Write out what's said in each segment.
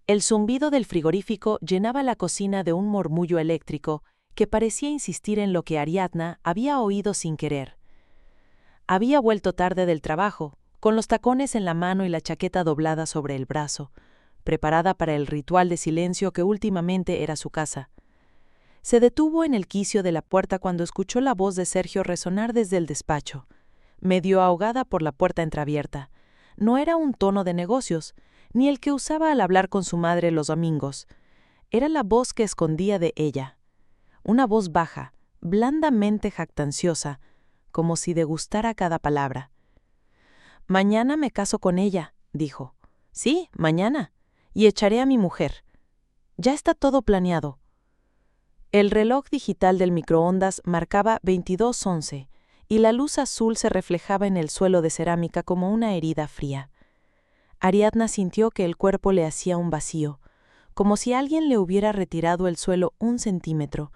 El zumbido del frigorífico llenaba la cocina de un murmullo eléctrico que parecía insistir en lo que Ariadna había oído sin querer. Había vuelto tarde del trabajo, con los tacones en la mano y la chaqueta doblada sobre el brazo, preparada para el ritual de silencio que últimamente era su casa. Se detuvo en el quicio de la puerta cuando escuchó la voz de Sergio resonar desde el despacho, medio ahogada por la puerta entreabierta. No era un tono de negocios, ni el que usaba al hablar con su madre los domingos. Era la voz que escondía de ella. Una voz baja, blandamente jactanciosa, como si degustara cada palabra. «Mañana me caso con ella», dijo. «Sí, mañana. Y echaré a mi mujer. Ya está todo planeado». El reloj digital del microondas marcaba 22:11, y la luz azul se reflejaba en el suelo de cerámica como una herida fría. Ariadna sintió que el cuerpo le hacía un vacío, como si alguien le hubiera retirado el suelo 1 centímetro,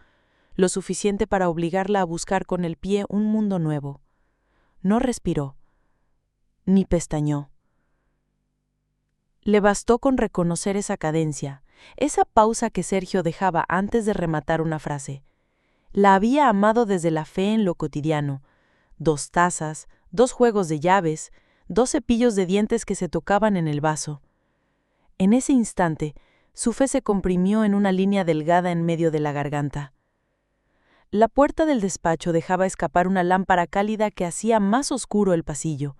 lo suficiente para obligarla a buscar con el pie un mundo nuevo. No respiró, ni pestañeó. Le bastó con reconocer esa cadencia, esa pausa que Sergio dejaba antes de rematar una frase. La había amado desde la fe en lo cotidiano. 2 tazas, 2 juegos de llaves, 2 cepillos de dientes que se tocaban en el vaso. En ese instante, su fe se comprimió en una línea delgada en medio de la garganta. La puerta del despacho dejaba escapar una lámpara cálida que hacía más oscuro el pasillo.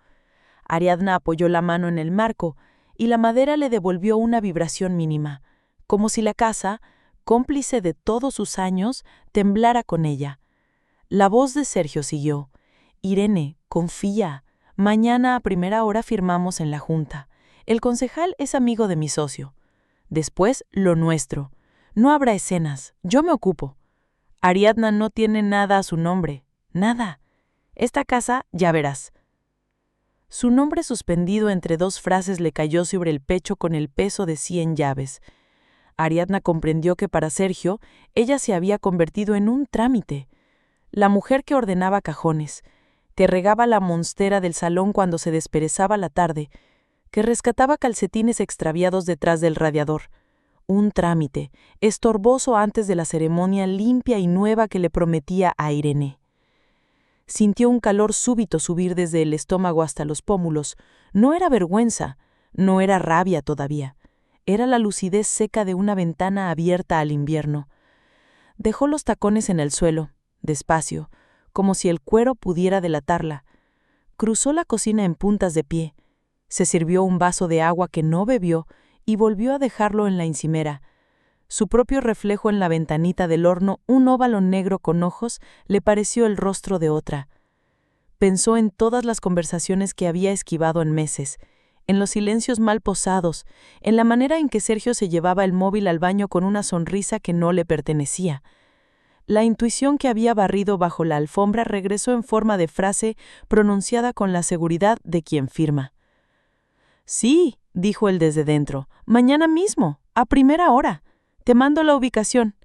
Ariadna apoyó la mano en el marco y la madera le devolvió una vibración mínima, como si la casa, cómplice de todos sus años, temblara con ella. La voz de Sergio siguió. «Irene, confía. Mañana a primera hora firmamos en la junta. El concejal es amigo de mi socio. Después, lo nuestro. No habrá escenas. Yo me ocupo. Ariadna no tiene nada a su nombre. Nada. Esta casa, ya verás». Su nombre suspendido entre 2 frases le cayó sobre el pecho con el peso de 100 llaves. Ariadna comprendió que para Sergio, ella se había convertido en un trámite. La mujer que ordenaba cajones, que regaba la monstera del salón cuando se desperezaba la tarde, que rescataba calcetines extraviados detrás del radiador. Un trámite, estorboso antes de la ceremonia limpia y nueva que le prometía a Irene. Sintió un calor súbito subir desde el estómago hasta los pómulos. No era vergüenza, no era rabia todavía. Era la lucidez seca de una ventana abierta al invierno. Dejó los tacones en el suelo, despacio, como si el cuero pudiera delatarla. Cruzó la cocina en puntas de pie. Se sirvió un vaso de agua que no bebió y volvió a dejarlo en la encimera. Su propio reflejo en la ventanita del horno, un óvalo negro con ojos, le pareció el rostro de otra. Pensó en todas las conversaciones que había esquivado en meses, en los silencios mal posados, en la manera en que Sergio se llevaba el móvil al baño con una sonrisa que no le pertenecía. La intuición que había barrido bajo la alfombra regresó en forma de frase pronunciada con la seguridad de quien firma. «Sí», dijo él desde dentro, «mañana mismo, a primera hora. Te mando la ubicación».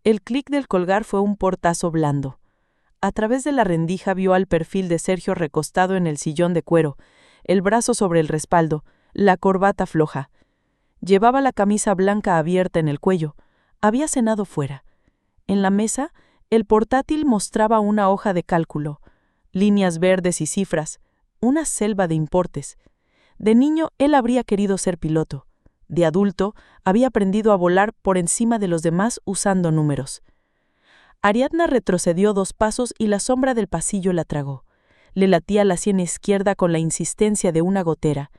El clic del colgar fue un portazo blando. A través de la rendija vio al perfil de Sergio recostado en el sillón de cuero, el brazo sobre el respaldo, la corbata floja. Llevaba la camisa blanca abierta en el cuello. Había cenado fuera. En la mesa, el portátil mostraba una hoja de cálculo, líneas verdes y cifras, una selva de importes. De niño, él habría querido ser piloto. De adulto, había aprendido a volar por encima de los demás usando números. Ariadna retrocedió 2 pasos y la sombra del pasillo la tragó. Le latía la sien izquierda con la insistencia de una gotera.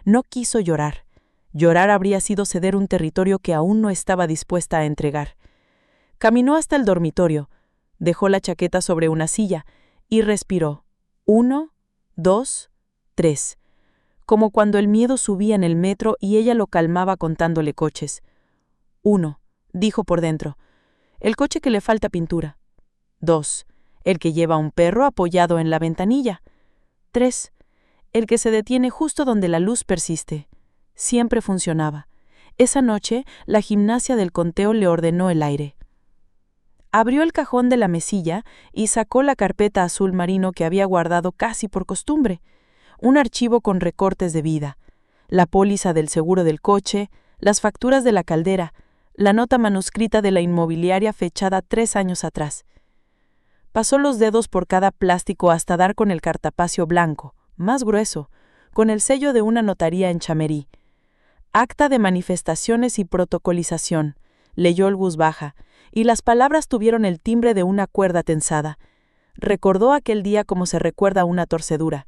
No quiso llorar. Llorar habría sido ceder un territorio que aún no estaba dispuesta a entregar. Caminó hasta el dormitorio, dejó la chaqueta sobre una silla y respiró. 1, 2, 3. Como cuando el miedo subía en el metro y ella lo calmaba contándole coches. 1, dijo por dentro, el coche que le falta pintura. 2, el que lleva un perro apoyado en la ventanilla. 3, el que se detiene justo donde la luz persiste. Siempre funcionaba. Esa noche, la gimnasia del conteo le ordenó el aire. Abrió el cajón de la mesilla y sacó la carpeta azul marino que había guardado casi por costumbre. Un archivo con recortes de vida, la póliza del seguro del coche, las facturas de la caldera, la nota manuscrita de la inmobiliaria fechada 3 años atrás. Pasó los dedos por cada plástico hasta dar con el cartapacio blanco, más grueso, con el sello de una notaría en Chamerí. Acta de manifestaciones y protocolización, leyó en voz baja, y las palabras tuvieron el timbre de una cuerda tensada. Recordó aquel día como se recuerda una torcedura,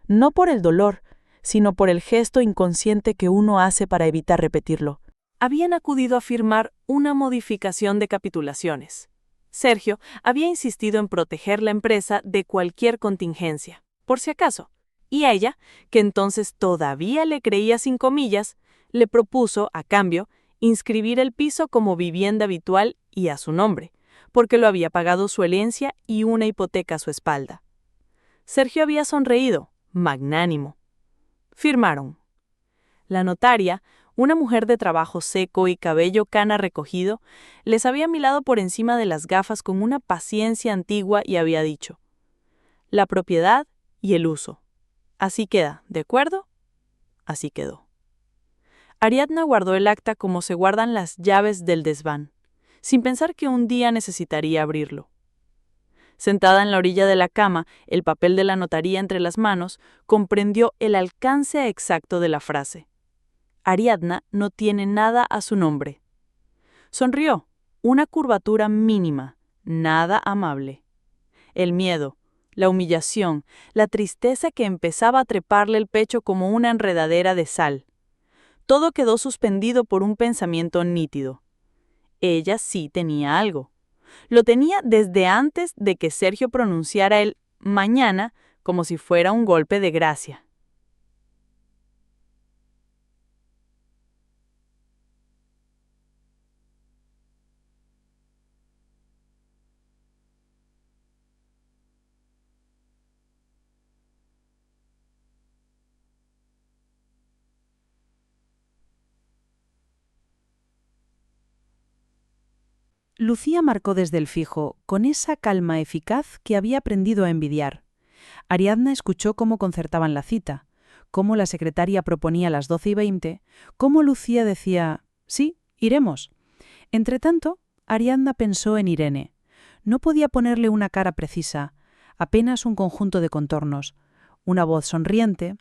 no por el dolor, sino por el gesto inconsciente que uno hace para evitar repetirlo. Habían acudido a firmar una modificación de capitulaciones. Sergio había insistido en proteger la empresa de cualquier contingencia, por si acaso, y ella, que entonces todavía le creía sin comillas, le propuso, a cambio, inscribir el piso como vivienda habitual y a su nombre, porque lo había pagado su herencia y una hipoteca a su espalda. Sergio había sonreído, magnánimo. Firmaron. La notaria, una mujer de trabajo seco y cabello cana recogido, les había mirado por encima de las gafas con una paciencia antigua y había dicho: la propiedad y el uso. Así queda, ¿de acuerdo? Así quedó. Ariadna guardó el acta como se guardan las llaves del desván, sin pensar que un día necesitaría abrirlo. Sentada en la orilla de la cama, el papel de la notaría entre las manos, comprendió el alcance exacto de la frase. Ariadna no tiene nada a su nombre. Sonrió, una curvatura mínima, nada amable. El miedo, la humillación, la tristeza que empezaba a treparle el pecho como una enredadera de sal. Todo quedó suspendido por un pensamiento nítido. Ella sí tenía algo. Lo tenía desde antes de que Sergio pronunciara el mañana como si fuera un golpe de gracia. Lucía marcó desde el fijo, con esa calma eficaz que había aprendido a envidiar. Ariadna escuchó cómo concertaban la cita, cómo la secretaria proponía las 12:20, cómo Lucía decía: «Sí, iremos». Entretanto, Ariadna pensó en Irene. No podía ponerle una cara precisa, apenas un conjunto de contornos, una voz sonriente,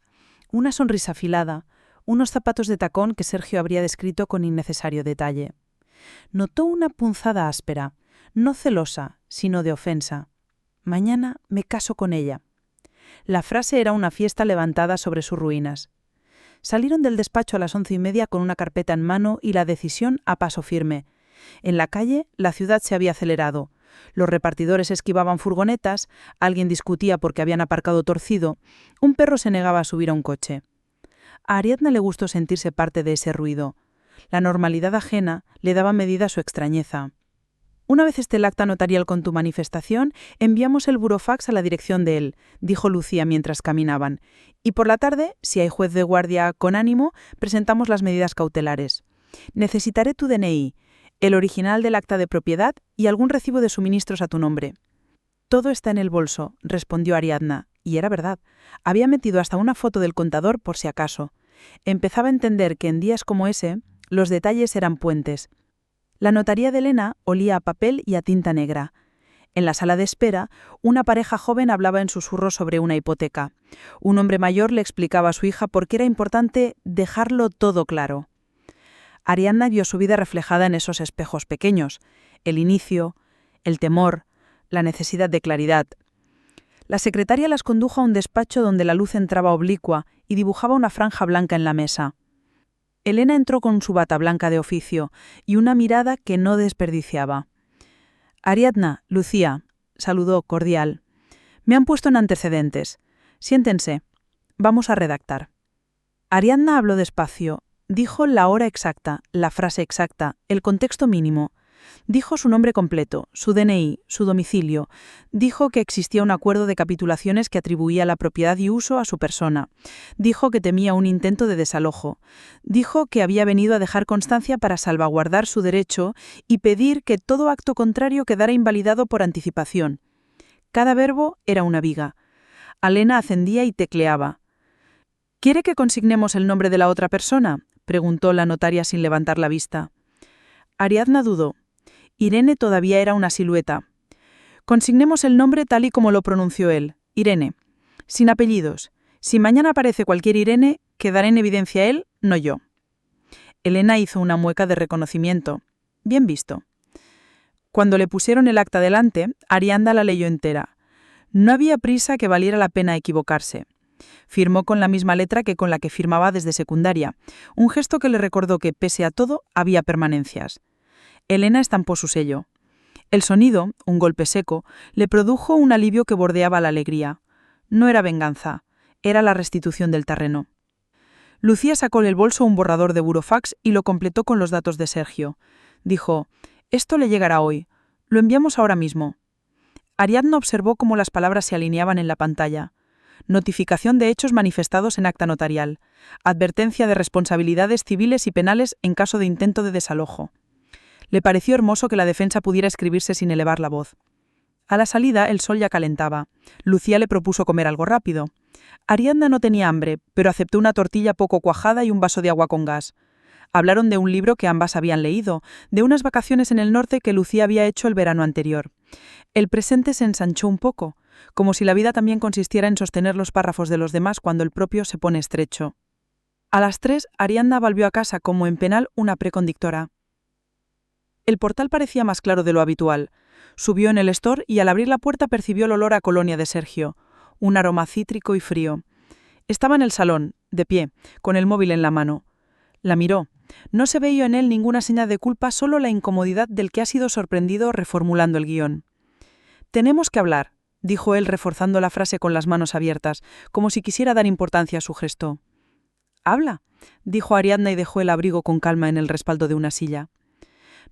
una sonrisa afilada, unos zapatos de tacón que Sergio habría descrito con innecesario detalle. Notó una punzada áspera, no celosa, sino de ofensa. «Mañana me caso con ella». La frase era una fiesta levantada sobre sus ruinas. Salieron del despacho a las 11:30 con una carpeta en mano y la decisión a paso firme. En la calle, la ciudad se había acelerado. Los repartidores esquivaban furgonetas, alguien discutía porque habían aparcado torcido, un perro se negaba a subir a un coche. A Ariadna le gustó sentirse parte de ese ruido. La normalidad ajena le daba medida a su extrañeza. «Una vez esté el acta notarial con tu manifestación, enviamos el burofax a la dirección de él», dijo Lucía mientras caminaban. «Y por la tarde, si hay juez de guardia con ánimo, presentamos las medidas cautelares. Necesitaré tu DNI, el original del acta de propiedad y algún recibo de suministros a tu nombre». «Todo está en el bolso», respondió Ariadna, y era verdad. Había metido hasta una foto del contador por si acaso. Empezaba a entender que en días como ese, los detalles eran puentes. La notaría de Elena olía a papel y a tinta negra. En la sala de espera, una pareja joven hablaba en susurros sobre una hipoteca. Un hombre mayor le explicaba a su hija por qué era importante dejarlo todo claro. Ariadna vio su vida reflejada en esos espejos pequeños: el inicio, el temor, la necesidad de claridad. La secretaria las condujo a un despacho donde la luz entraba oblicua y dibujaba una franja blanca en la mesa. Elena entró con su bata blanca de oficio y una mirada que no desperdiciaba. «Ariadna, Lucía», saludó cordial. «Me han puesto en antecedentes. Siéntense. Vamos a redactar». Ariadna habló despacio. Dijo la hora exacta, la frase exacta, el contexto mínimo. Dijo su nombre completo, su DNI, su domicilio. Dijo que existía un acuerdo de capitulaciones que atribuía la propiedad y uso a su persona. Dijo que temía un intento de desalojo. Dijo que había venido a dejar constancia para salvaguardar su derecho y pedir que todo acto contrario quedara invalidado por anticipación. Cada verbo era una viga. Elena ascendía y tecleaba. «¿Quiere que consignemos el nombre de la otra persona?», preguntó la notaria sin levantar la vista. Ariadna dudó. Irene todavía era una silueta. Consignemos el nombre tal y como lo pronunció él, Irene. Sin apellidos. Si mañana aparece cualquier Irene, quedará en evidencia él, no yo. Elena hizo una mueca de reconocimiento. Bien visto. Cuando le pusieron el acta delante, Ariadna la leyó entera. No había prisa que valiera la pena equivocarse. Firmó con la misma letra que con la que firmaba desde secundaria, un gesto que le recordó que, pese a todo, había permanencias. Elena estampó su sello. El sonido, un golpe seco, le produjo un alivio que bordeaba la alegría. No era venganza, era la restitución del terreno. Lucía sacó del bolso un borrador de burofax y lo completó con los datos de Sergio. Dijo: «Esto le llegará hoy. Lo enviamos ahora mismo». Ariadna observó cómo las palabras se alineaban en la pantalla. Notificación de hechos manifestados en acta notarial. Advertencia de responsabilidades civiles y penales en caso de intento de desalojo. Le pareció hermoso que la defensa pudiera escribirse sin elevar la voz. A la salida, el sol ya calentaba. Lucía le propuso comer algo rápido. Ariadna no tenía hambre, pero aceptó una tortilla poco cuajada y un vaso de agua con gas. Hablaron de un libro que ambas habían leído, de unas vacaciones en el norte que Lucía había hecho el verano anterior. El presente se ensanchó un poco, como si la vida también consistiera en sostener los párrafos de los demás cuando el propio se pone estrecho. A las 3, Ariadna volvió a casa como en penal una preconditora. El portal parecía más claro de lo habitual. Subió en el store y al abrir la puerta percibió el olor a colonia de Sergio, un aroma cítrico y frío. Estaba en el salón, de pie, con el móvil en la mano. La miró. No se veía en él ninguna señal de culpa, solo la incomodidad del que ha sido sorprendido reformulando el guión. «Tenemos que hablar», dijo él reforzando la frase con las manos abiertas, como si quisiera dar importancia a su gesto. «Habla», dijo Ariadna y dejó el abrigo con calma en el respaldo de una silla.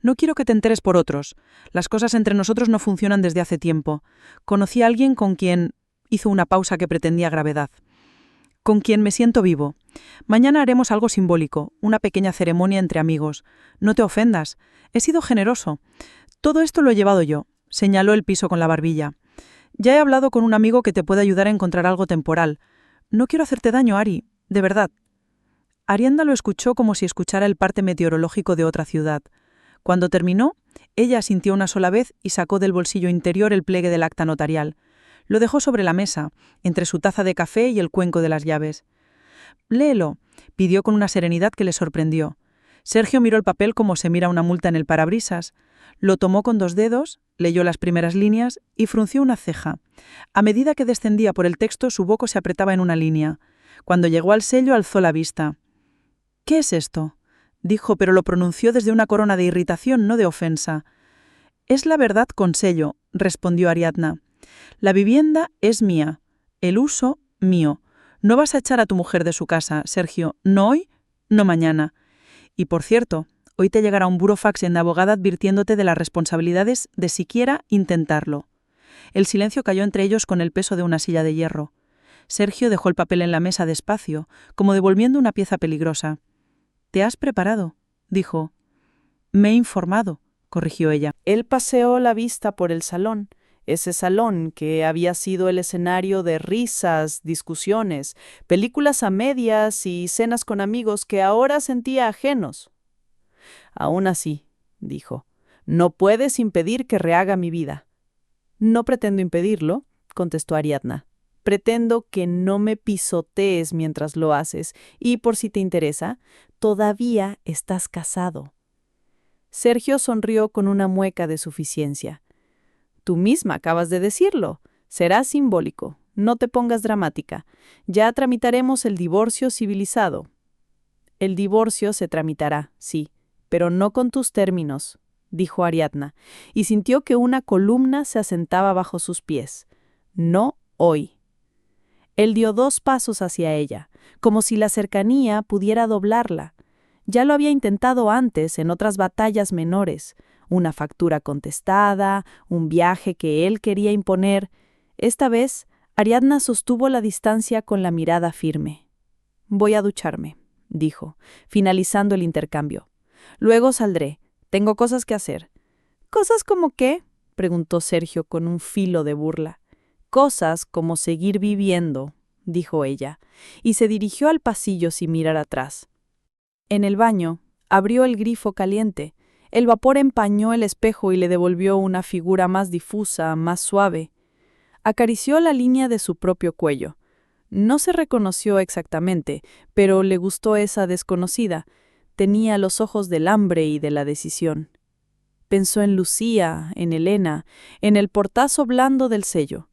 «No quiero que te enteres por otros. Las cosas entre nosotros no funcionan desde hace tiempo. Conocí a alguien con quien...» hizo una pausa que pretendía gravedad. «Con quien me siento vivo. Mañana haremos algo simbólico, una pequeña ceremonia entre amigos. No te ofendas. He sido generoso. Todo esto lo he llevado yo», señaló el piso con la barbilla. «Ya he hablado con un amigo que te puede ayudar a encontrar algo temporal. No quiero hacerte daño, Ari, de verdad». Ariadna lo escuchó como si escuchara el parte meteorológico de otra ciudad. Cuando terminó, ella asintió una sola vez y sacó del bolsillo interior el pliegue del acta notarial. Lo dejó sobre la mesa, entre su taza de café y el cuenco de las llaves. «Léelo», pidió con una serenidad que le sorprendió. Sergio miró el papel como se mira una multa en el parabrisas. Lo tomó con 2 dedos, leyó las primeras líneas y frunció una ceja. A medida que descendía por el texto, su boca se apretaba en una línea. Cuando llegó al sello, alzó la vista. «¿Qué es esto?», dijo, pero lo pronunció desde una corona de irritación, no de ofensa. «Es la verdad con sello», respondió Ariadna. «La vivienda es mía, el uso mío. No vas a echar a tu mujer de su casa, Sergio, no hoy, no mañana. Y por cierto, hoy te llegará un burofax en la abogada advirtiéndote de las responsabilidades de siquiera intentarlo». El silencio cayó entre ellos con el peso de una silla de hierro. Sergio dejó el papel en la mesa despacio, como devolviendo una pieza peligrosa. «¿Te has preparado?», dijo. «Me he informado», corrigió ella. Él paseó la vista por el salón, ese salón que había sido el escenario de risas, discusiones, películas a medias y cenas con amigos que ahora sentía ajenos. «Aún así», dijo, «no puedes impedir que rehaga mi vida». «No pretendo impedirlo», contestó Ariadna. «Pretendo que no me pisotees mientras lo haces, y por si te interesa, todavía estás casado». Sergio sonrió con una mueca de suficiencia. «Tú misma acabas de decirlo. Será simbólico. No te pongas dramática. Ya tramitaremos el divorcio civilizado». «El divorcio se tramitará, sí, pero no con tus términos», dijo Ariadna, y sintió que una columna se asentaba bajo sus pies. «No hoy». Él dio 2 pasos hacia ella, como si la cercanía pudiera doblarla. Ya lo había intentado antes en otras batallas menores, una factura contestada, un viaje que él quería imponer. Esta vez, Ariadna sostuvo la distancia con la mirada firme. «Voy a ducharme», dijo, finalizando el intercambio. «Luego saldré. Tengo cosas que hacer». «¿Cosas como qué?», preguntó Sergio con un filo de burla. «Cosas como seguir viviendo», dijo ella, y se dirigió al pasillo sin mirar atrás. En el baño, abrió el grifo caliente. El vapor empañó el espejo y le devolvió una figura más difusa, más suave. Acarició la línea de su propio cuello. No se reconoció exactamente, pero le gustó esa desconocida. Tenía los ojos del hambre y de la decisión. Pensó en Lucía, en Elena, en el portazo blando del sello.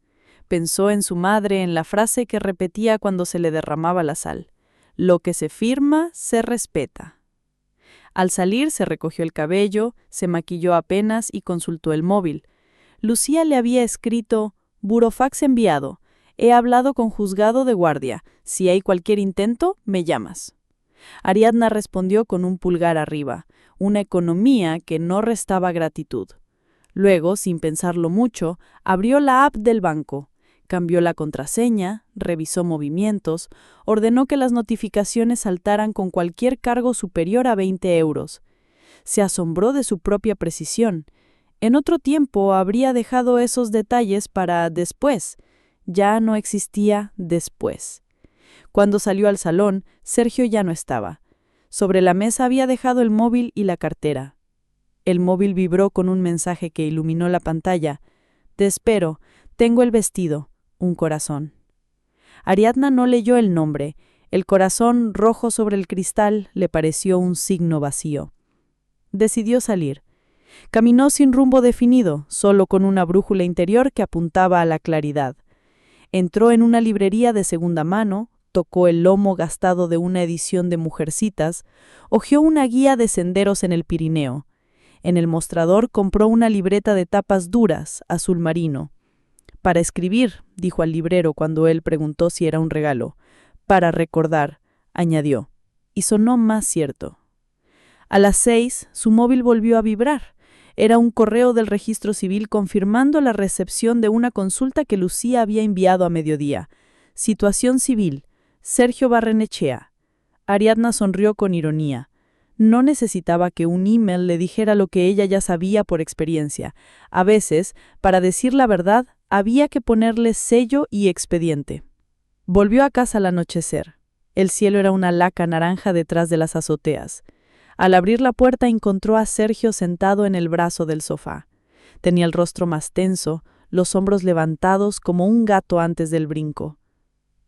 Pensó en su madre, en la frase que repetía cuando se le derramaba la sal. Lo que se firma, se respeta. Al salir se recogió el cabello, se maquilló apenas y consultó el móvil. Lucía le había escrito: «Burofax enviado. He hablado con juzgado de guardia. Si hay cualquier intento, me llamas». Ariadna respondió con un pulgar arriba, una economía que no restaba gratitud. Luego, sin pensarlo mucho, abrió la app del banco. Cambió la contraseña, revisó movimientos, ordenó que las notificaciones saltaran con cualquier cargo superior a 20 euros. Se asombró de su propia precisión. En otro tiempo habría dejado esos detalles para después. Ya no existía después. Cuando salió al salón, Sergio ya no estaba. Sobre la mesa había dejado el móvil y la cartera. El móvil vibró con un mensaje que iluminó la pantalla. «Te espero. Tengo el vestido. Un corazón». Ariadna no leyó el nombre. El corazón rojo sobre el cristal le pareció un signo vacío. Decidió salir. Caminó sin rumbo definido, solo con una brújula interior que apuntaba a la claridad. Entró en una librería de segunda mano, tocó el lomo gastado de una edición de Mujercitas, hojeó una guía de senderos en el Pirineo. En el mostrador compró una libreta de tapas duras, azul marino. «Para escribir», dijo al librero cuando él preguntó si era un regalo. «Para recordar», añadió, y sonó más cierto. A las 6, su móvil volvió a vibrar. Era un correo del registro civil confirmando la recepción de una consulta que Lucía había enviado a mediodía. Situación civil. Sergio Barrenechea. Ariadna sonrió con ironía. No necesitaba que un email le dijera lo que ella ya sabía por experiencia. A veces, para decir la verdad, había que ponerle sello y expediente. Volvió a casa al anochecer. El cielo era una laca naranja detrás de las azoteas. Al abrir la puerta encontró a Sergio sentado en el brazo del sofá. Tenía el rostro más tenso, los hombros levantados como un gato antes del brinco.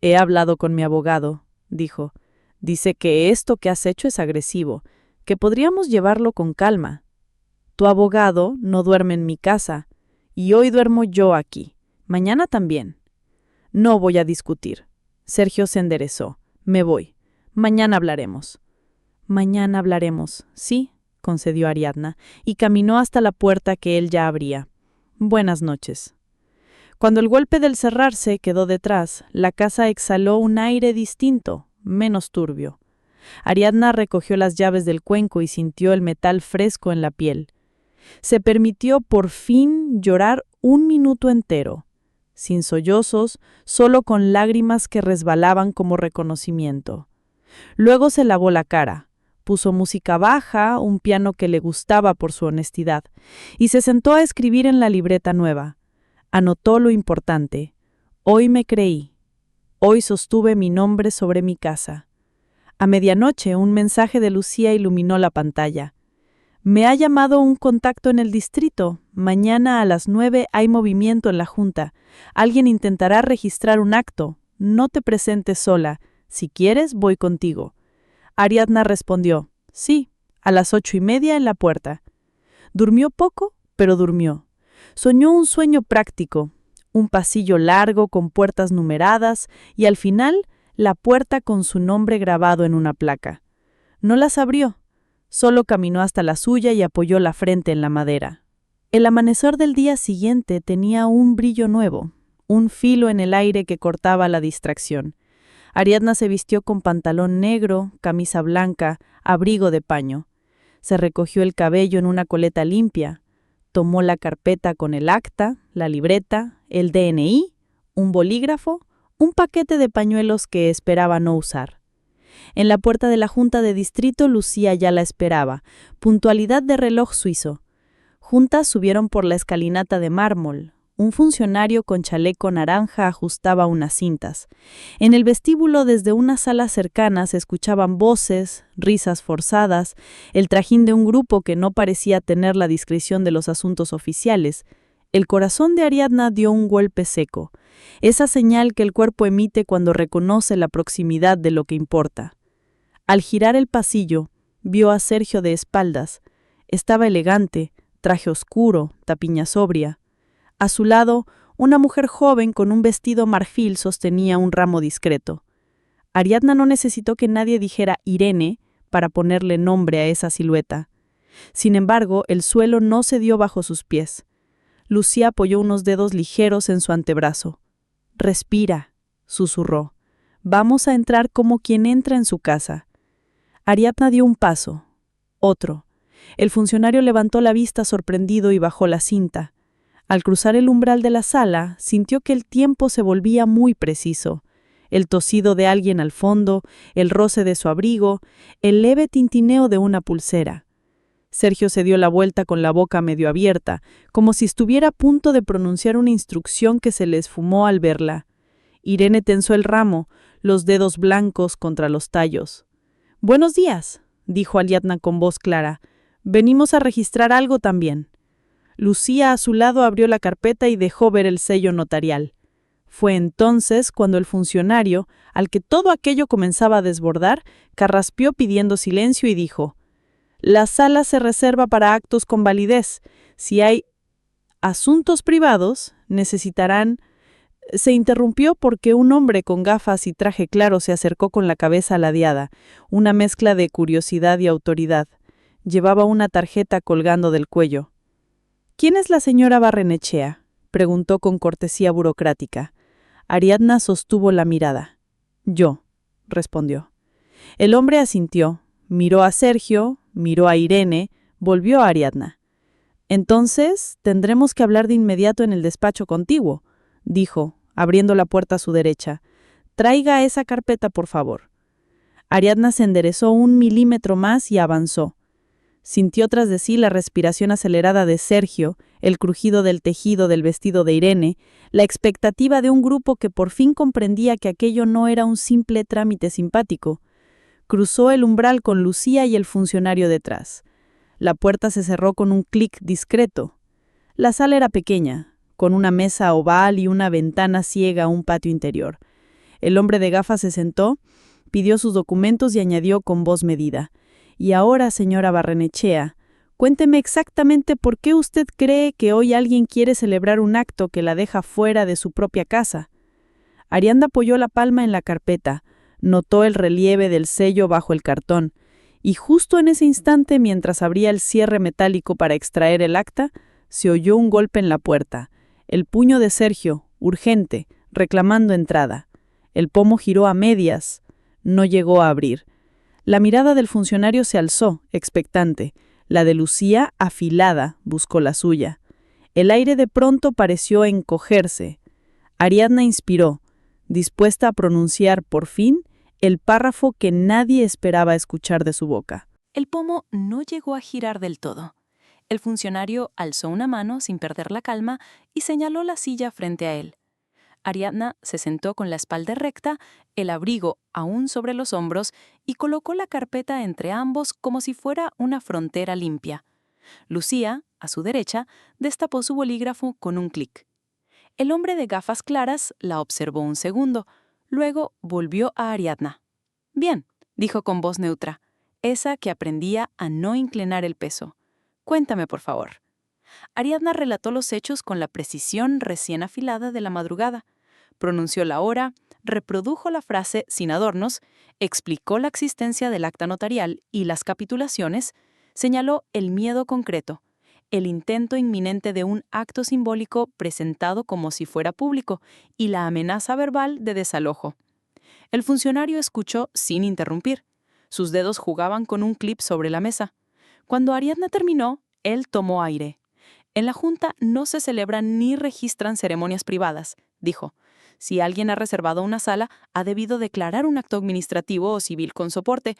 «He hablado con mi abogado», dijo. «Dice que esto que has hecho es agresivo, que podríamos llevarlo con calma. Tu abogado no duerme en mi casa, y hoy duermo yo aquí. Mañana también». «No voy a discutir». Sergio se enderezó. «Me voy. Mañana hablaremos». «Mañana hablaremos, sí», concedió Ariadna, y caminó hasta la puerta que él ya abría. «Buenas noches». Cuando el golpe del cerrarse quedó detrás, la casa exhaló un aire distinto, menos turbio. Ariadna recogió las llaves del cuenco y sintió el metal fresco en la piel. Se permitió por fin llorar un minuto entero, sin sollozos, solo con lágrimas que resbalaban como reconocimiento. Luego se lavó la cara. Puso música baja, un piano que le gustaba por su honestidad, y se sentó a escribir en la libreta nueva. Anotó lo importante. Hoy me creí. Hoy sostuve mi nombre sobre mi casa. A medianoche, un mensaje de Lucía iluminó la pantalla. «Me ha llamado un contacto en el distrito. Mañana a las 9 hay movimiento en la junta. Alguien intentará registrar un acto. No te presentes sola. Si quieres, voy contigo». Ariadna respondió: «Sí, a las 8:30 en la puerta». Durmió poco, pero durmió. Soñó un sueño práctico, un pasillo largo con puertas numeradas y al final la puerta con su nombre grabado en una placa. No las abrió, solo caminó hasta la suya y apoyó la frente en la madera. El amanecer del día siguiente tenía un brillo nuevo, un filo en el aire que cortaba la distracción. Ariadna se vistió con pantalón negro, camisa blanca, abrigo de paño. Se recogió el cabello en una coleta limpia. Tomó la carpeta con el acta, la libreta, el DNI, un bolígrafo, un paquete de pañuelos que esperaba no usar. En la puerta de la junta de distrito, Lucía ya la esperaba, puntualidad de reloj suizo. Juntas subieron por la escalinata de mármol, un funcionario con chaleco naranja ajustaba unas cintas. En el vestíbulo, desde una sala cercana, se escuchaban voces, risas forzadas, el trajín de un grupo que no parecía tener la discreción de los asuntos oficiales. El corazón de Ariadna dio un golpe seco, esa señal que el cuerpo emite cuando reconoce la proximidad de lo que importa. Al girar el pasillo, vio a Sergio de espaldas. Estaba elegante, traje oscuro, tapiña sobria. A su lado, una mujer joven con un vestido marfil sostenía un ramo discreto. Ariadna no necesitó que nadie dijera Irene para ponerle nombre a esa silueta. Sin embargo, el suelo no cedió bajo sus pies. Lucía apoyó unos dedos ligeros en su antebrazo. «Respira», susurró. «Vamos a entrar como quien entra en su casa». Ariadna dio un paso. Otro. El funcionario levantó la vista sorprendido y bajó la cinta. Al cruzar el umbral de la sala, sintió que el tiempo se volvía muy preciso. El tosido de alguien al fondo, el roce de su abrigo, el leve tintineo de una pulsera. Sergio se dio la vuelta con la boca medio abierta, como si estuviera a punto de pronunciar una instrucción que se le esfumó al verla. Irene tensó el ramo, los dedos blancos contra los tallos. «Buenos días», dijo Ariadna con voz clara. «Venimos a registrar algo también». Lucía a su lado abrió la carpeta y dejó ver el sello notarial. Fue entonces cuando el funcionario, al que todo aquello comenzaba a desbordar, carraspeó pidiendo silencio y dijo: «La sala se reserva para actos con validez. Si hay asuntos privados, necesitarán...». Se interrumpió porque un hombre con gafas y traje claro se acercó con la cabeza ladeada, una mezcla de curiosidad y autoridad. Llevaba una tarjeta colgando del cuello. «¿Quién es la señora Barrenechea?», preguntó con cortesía burocrática. Ariadna sostuvo la mirada. «Yo», respondió. El hombre asintió, miró a Sergio, miró a Irene, volvió a Ariadna. «Entonces, tendremos que hablar de inmediato en el despacho contiguo», dijo, abriendo la puerta a su derecha. «Traiga esa carpeta, por favor». Ariadna se enderezó 1 milímetro más y avanzó. Sintió tras de sí la respiración acelerada de Sergio, el crujido del tejido del vestido de Irene, la expectativa de un grupo que por fin comprendía que aquello no era un simple trámite simpático. Cruzó el umbral con Lucía y el funcionario detrás. La puerta se cerró con un clic discreto. La sala era pequeña, con una mesa oval y una ventana ciega a un patio interior. El hombre de gafas se sentó, pidió sus documentos y añadió con voz medida: «Y ahora, señora Barrenechea, cuénteme exactamente por qué usted cree que hoy alguien quiere celebrar un acto que la deja fuera de su propia casa». Ariadna apoyó la palma en la carpeta, notó el relieve del sello bajo el cartón, y justo en ese instante, mientras abría el cierre metálico para extraer el acta, se oyó un golpe en la puerta. El puño de Sergio, urgente, reclamando entrada. El pomo giró a medias. No llegó a abrir. La mirada del funcionario se alzó, expectante. La de Lucía, afilada, buscó la suya. El aire de pronto pareció encogerse. Ariadna inspiró, dispuesta a pronunciar, por fin, el párrafo que nadie esperaba escuchar de su boca. El pomo no llegó a girar del todo. El funcionario alzó una mano sin perder la calma y señaló la silla frente a él. Ariadna se sentó con la espalda recta, el abrigo aún sobre los hombros, y colocó la carpeta entre ambos como si fuera una frontera limpia. Lucía, a su derecha, destapó su bolígrafo con un clic. El hombre de gafas claras la observó un segundo, luego volvió a Ariadna. «Bien», dijo con voz neutra, esa que aprendía a no inclinar el peso. «Cuéntame, por favor». Ariadna relató los hechos con la precisión recién afilada de la madrugada. Pronunció la hora, reprodujo la frase sin adornos, explicó la existencia del acta notarial y las capitulaciones, señaló el miedo concreto, el intento inminente de un acto simbólico presentado como si fuera público y la amenaza verbal de desalojo. El funcionario escuchó sin interrumpir. Sus dedos jugaban con un clip sobre la mesa. Cuando Ariadna terminó, él tomó aire. «En la Junta no se celebran ni registran ceremonias privadas», dijo. «Si alguien ha reservado una sala, ha debido declarar un acto administrativo o civil con soporte.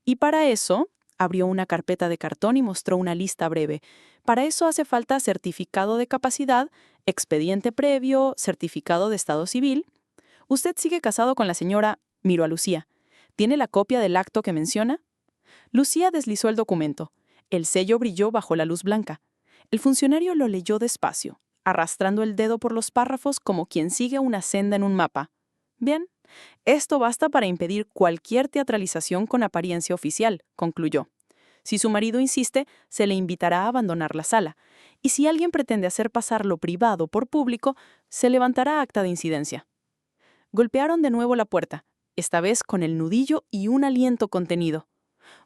Y para eso, Abrió una carpeta de cartón y mostró una lista breve. Para eso hace falta certificado de capacidad, expediente previo, certificado de estado civil. Usted sigue casado con la señora, miró a Lucía. ¿Tiene la copia del acto que menciona? Lucía deslizó el documento. El sello brilló bajo la luz blanca. El funcionario lo leyó despacio, arrastrando el dedo por los párrafos como quien sigue una senda en un mapa. Bien, esto basta para impedir cualquier teatralización con apariencia oficial, concluyó. Si su marido insiste, se le invitará a abandonar la sala, y si alguien pretende hacer pasar lo privado por público, se levantará acta de incidencia. Golpearon de nuevo la puerta, esta vez con el nudillo y un aliento contenido.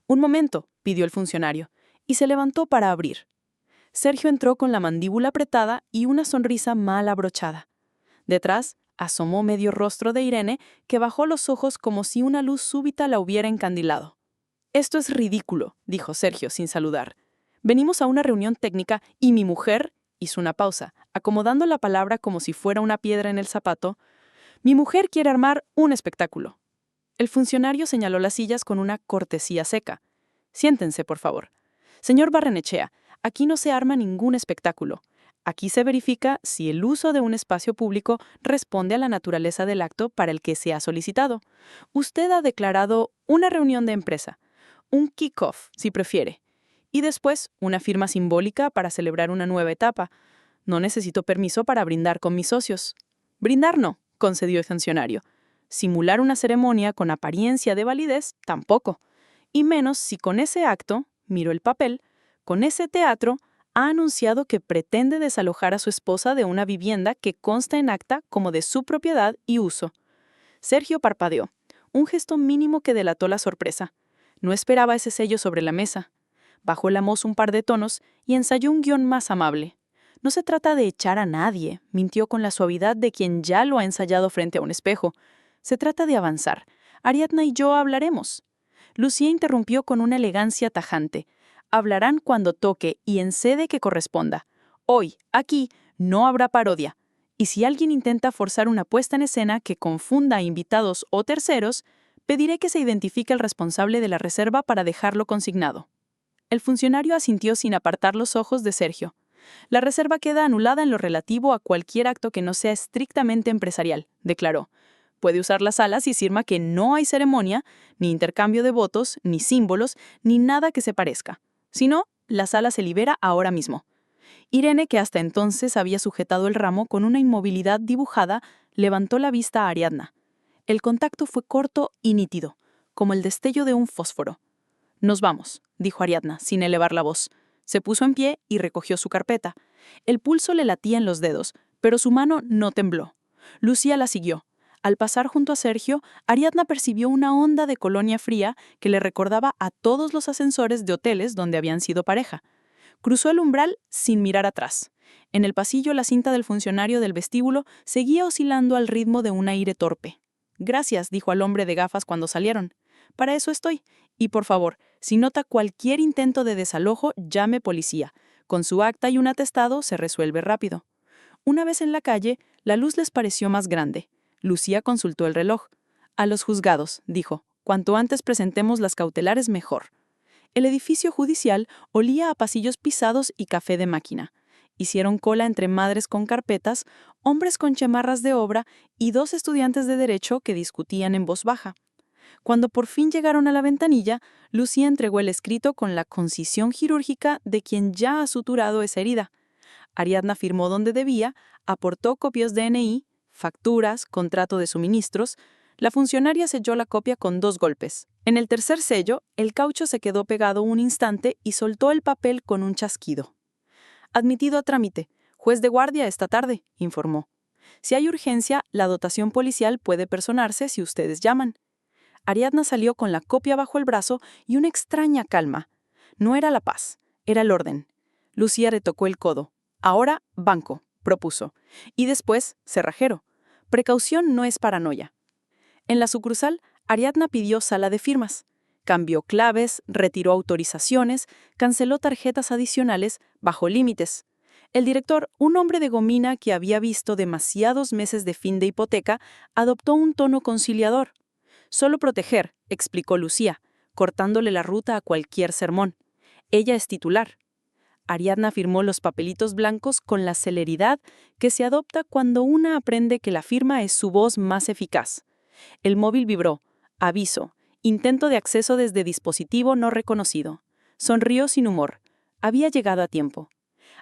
«Un momento», pidió el funcionario, y se levantó para abrir. Sergio entró con la mandíbula apretada y una sonrisa mal abrochada. Detrás, asomó medio rostro de Irene, que bajó los ojos como si una luz súbita la hubiera encandilado. «Esto es ridículo», dijo Sergio sin saludar. «Venimos a una reunión técnica y mi mujer», hizo una pausa, acomodando la palabra como si fuera una piedra en el zapato, «mi mujer quiere armar un espectáculo». El funcionario señaló las sillas con una cortesía seca. «Siéntense, por favor. Señor Barrenechea, aquí no se arma ningún espectáculo. Aquí se verifica si el uso de un espacio público responde a la naturaleza del acto para el que se ha solicitado. Usted ha declarado una reunión de empresa, un kick-off, si prefiere, y después una firma simbólica para celebrar una nueva etapa. No necesito permiso para brindar con mis socios». «Brindar no», concedió el funcionario. «Simular una ceremonia con apariencia de validez, tampoco. Y menos si con ese acto», miró el papel, «con ese teatro, ha anunciado que pretende desalojar a su esposa de una vivienda que consta en acta como de su propiedad y uso». Sergio parpadeó, un gesto mínimo que delató la sorpresa. No esperaba ese sello sobre la mesa. Bajó la voz un par de tonos y ensayó un guión más amable. «No se trata de echar a nadie», mintió con la suavidad de quien ya lo ha ensayado frente a un espejo. «Se trata de avanzar. Ariadna y yo hablaremos». Lucía interrumpió con una elegancia tajante. «Hablarán cuando toque y en sede que corresponda. Hoy, aquí, no habrá parodia. Y si alguien intenta forzar una puesta en escena que confunda a invitados o terceros, pediré que se identifique el responsable de la reserva para dejarlo consignado». El funcionario asintió sin apartar los ojos de Sergio. «La reserva queda anulada en lo relativo a cualquier acto que no sea estrictamente empresarial», declaró. «Puede usar la sala si afirma que no hay ceremonia, ni intercambio de votos, ni símbolos, ni nada que se parezca. Si no, la sala se libera ahora mismo». Irene, que hasta entonces había sujetado el ramo con una inmovilidad dibujada, levantó la vista a Ariadna. El contacto fue corto y nítido, como el destello de un fósforo. «Nos vamos», dijo Ariadna, sin elevar la voz. Se puso en pie y recogió su carpeta. El pulso le latía en los dedos, pero su mano no tembló. Lucía la siguió. Al pasar junto a Sergio, Ariadna percibió una onda de colonia fría que le recordaba a todos los ascensores de hoteles donde habían sido pareja. Cruzó el umbral sin mirar atrás. En el pasillo, la cinta del funcionario del vestíbulo seguía oscilando al ritmo de un aire torpe. «Gracias», dijo al hombre de gafas cuando salieron. «Para eso estoy. Y por favor, si nota cualquier intento de desalojo, llame policía. Con su acta y un atestado se resuelve rápido». Una vez en la calle, la luz les pareció más grande. Lucía consultó el reloj. «A los juzgados», dijo. «Cuanto antes presentemos las cautelares, mejor». El edificio judicial olía a pasillos pisados y café de máquina. Hicieron cola entre madres con carpetas, hombres con chamarras de obra y dos estudiantes de derecho que discutían en voz baja. Cuando por fin llegaron a la ventanilla, Lucía entregó el escrito con la concisión quirúrgica de quien ya ha suturado esa herida. Ariadna firmó donde debía, aportó copias de DNI, facturas, contrato de suministros. La funcionaria selló la copia con 2 golpes. En el tercer sello, el caucho se quedó pegado un instante y soltó el papel con un chasquido. «Admitido a trámite. Juez de guardia esta tarde», informó. «Si hay urgencia, la dotación policial puede personarse si ustedes llaman». Ariadna salió con la copia bajo el brazo y una extraña calma. No era la paz, era el orden. Lucía retocó el codo. «Ahora, banco», propuso. Y después, cerrajero. Precaución no es paranoia. En la sucursal, Ariadna pidió sala de firmas. Cambió claves, retiró autorizaciones, canceló tarjetas adicionales, bajó límites. El director, un hombre de gomina que había visto demasiados meses de fin de hipoteca, adoptó un tono conciliador. «Solo proteger», explicó Lucía. cortándole la ruta a cualquier sermón. Ella es titular. Ariadna firmó los papelitos blancos con la celeridad que se adopta cuando una aprende que la firma es su voz más eficaz. El móvil vibró. Aviso. Intento de acceso desde dispositivo no reconocido. Sonrió sin humor. Había llegado a tiempo.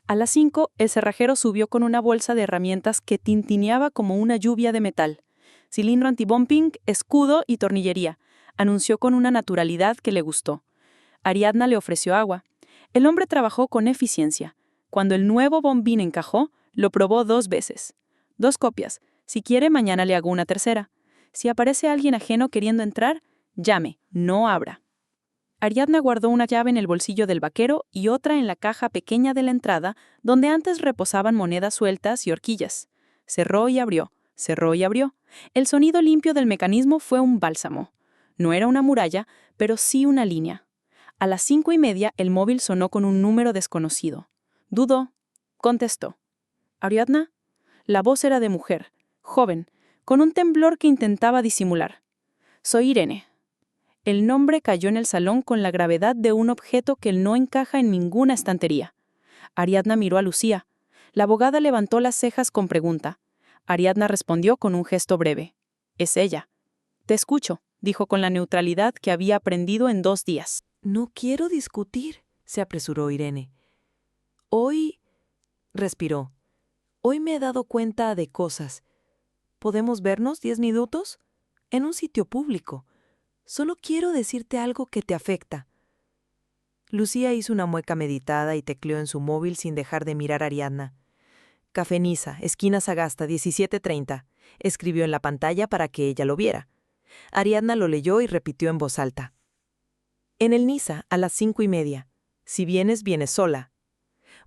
A las 5, el cerrajero subió con una bolsa de herramientas que tintineaba como una lluvia de metal. Cilindro antibumping, escudo y tornillería, anunció con una naturalidad que le gustó. Ariadna le ofreció agua. El hombre trabajó con eficiencia. Cuando el nuevo bombín encajó, lo probó 2 veces. 2 copias. Si quiere, mañana le hago una tercera. Si aparece alguien ajeno queriendo entrar, llame, no abra. Ariadna guardó una llave en el bolsillo del vaquero y otra en la caja pequeña de la entrada, donde antes reposaban monedas sueltas y horquillas. Cerró y abrió, cerró y abrió. El sonido limpio del mecanismo fue un bálsamo. No era una muralla, pero sí una línea. A las 5:30 el móvil sonó con un número desconocido. Dudó. Contestó. ¿Ariadna? La voz era de mujer, joven, con un temblor que intentaba disimular. Soy Irene. El nombre cayó en el salón con la gravedad de un objeto que no encaja en ninguna estantería. Ariadna miró a Lucía. La abogada levantó las cejas con pregunta. Ariadna respondió con un gesto breve. Es ella. Te escucho, dijo con la neutralidad que había aprendido en 2 días. No quiero discutir, se apresuró Irene. Hoy... respiró. Hoy me he dado cuenta de cosas. ¿Podemos vernos 10 minutos? En un sitio público. Solo quiero decirte algo que te afecta. Lucía hizo una mueca meditada y tecleó en su móvil sin dejar de mirar a Ariadna. Café Niza, esquina Sagasta, 17:30. Escribió en la pantalla para que ella lo viera. Ariadna lo leyó y repitió en voz alta. En el Niza, a las 5:30. Si vienes, vienes sola.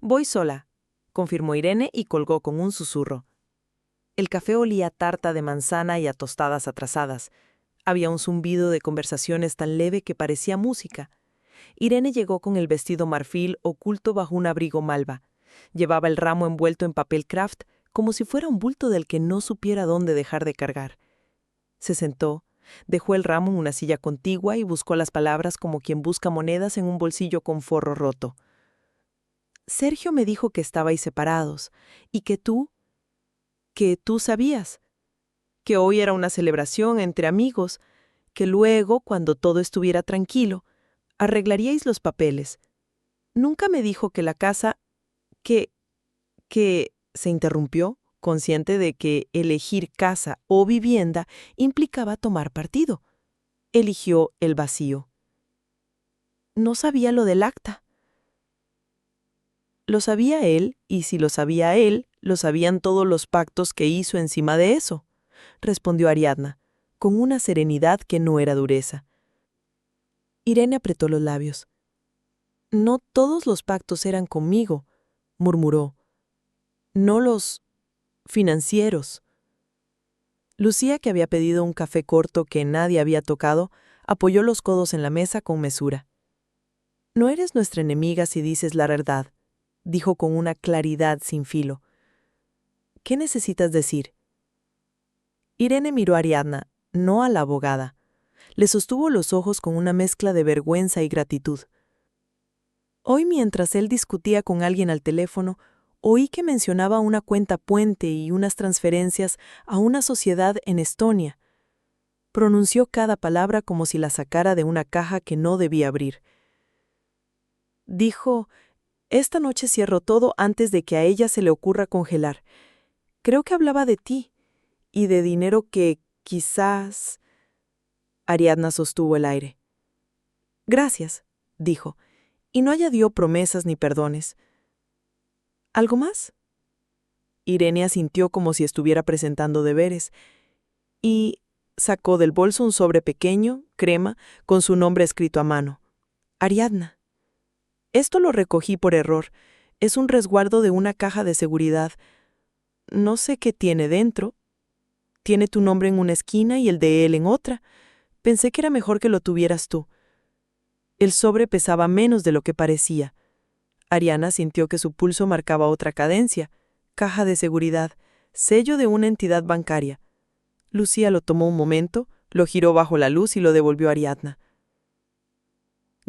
Voy sola, confirmó Irene y colgó con un susurro. El café olía a tarta de manzana y a tostadas atrasadas. Había un zumbido de conversaciones tan leve que parecía música. Irene llegó con el vestido marfil oculto bajo un abrigo malva. Llevaba el ramo envuelto en papel craft como si fuera un bulto del que no supiera dónde dejar de cargar. Se sentó, dejó el ramo en una silla contigua y buscó las palabras como quien busca monedas en un bolsillo con forro roto. Sergio me dijo que estabais separados y que tú sabías, que hoy era una celebración entre amigos, que luego, cuando todo estuviera tranquilo, arreglaríais los papeles. Nunca me dijo que la casa... que se interrumpió, consciente de que elegir casa o vivienda implicaba tomar partido. Eligió el vacío. No sabía lo del acta. Lo sabía él, y si lo sabía él, lo sabían todos los pactos que hizo encima de eso, respondió Ariadna, con una serenidad que no era dureza. Irene apretó los labios. No todos los pactos eran conmigo, murmuró. No los financieros. Lucía, que había pedido un café corto que nadie había tocado, apoyó los codos en la mesa con mesura. No eres nuestra enemiga si dices la verdad, dijo con una claridad sin filo. ¿Qué necesitas decir? Irene miró a Ariadna, no a la abogada. Le sostuvo los ojos con una mezcla de vergüenza y gratitud. Hoy, mientras él discutía con alguien al teléfono, oí que mencionaba una cuenta puente y unas transferencias a una sociedad en Estonia. Pronunció cada palabra como si la sacara de una caja que no debía abrir. Dijo, esta noche cierro todo antes de que a ella se le ocurra congelar. Creo que hablaba de ti y de dinero que quizás... Ariadna sostuvo el aire. Gracias, dijo, y no añadió promesas ni perdones. ¿Algo más? Irene asintió como si estuviera presentando deberes y sacó del bolso un sobre pequeño, crema, con su nombre escrito a mano. Ariadna. Esto lo recogí por error. Es un resguardo de una caja de seguridad. No sé qué tiene dentro. Tiene tu nombre en una esquina y el de él en otra. Pensé que era mejor que lo tuvieras tú. El sobre pesaba menos de lo que parecía. Ariadna sintió que su pulso marcaba otra cadencia. Caja de seguridad, sello de una entidad bancaria. Lucía lo tomó un momento, lo giró bajo la luz y lo devolvió a Ariadna.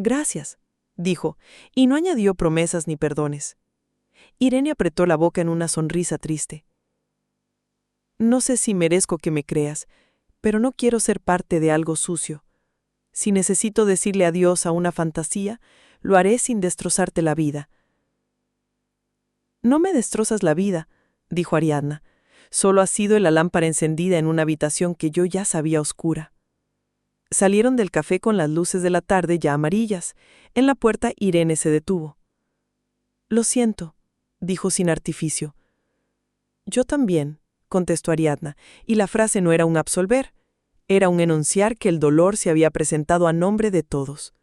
Gracias, dijo, y no añadió promesas ni perdones. Irene apretó la boca en una sonrisa triste. No sé si merezco que me creas, pero no quiero ser parte de algo sucio. Si necesito decirle adiós a una fantasía, lo haré sin destrozarte la vida. No me destrozas la vida, dijo Ariadna. Solo ha sido la lámpara encendida en una habitación que yo ya sabía oscura. Salieron del café con las luces de la tarde ya amarillas. En la puerta Irene se detuvo. Lo siento, dijo sin artificio. Yo también, contestó Ariadna, y la frase no era un absolver, era un enunciar que el dolor se había presentado a nombre de todos.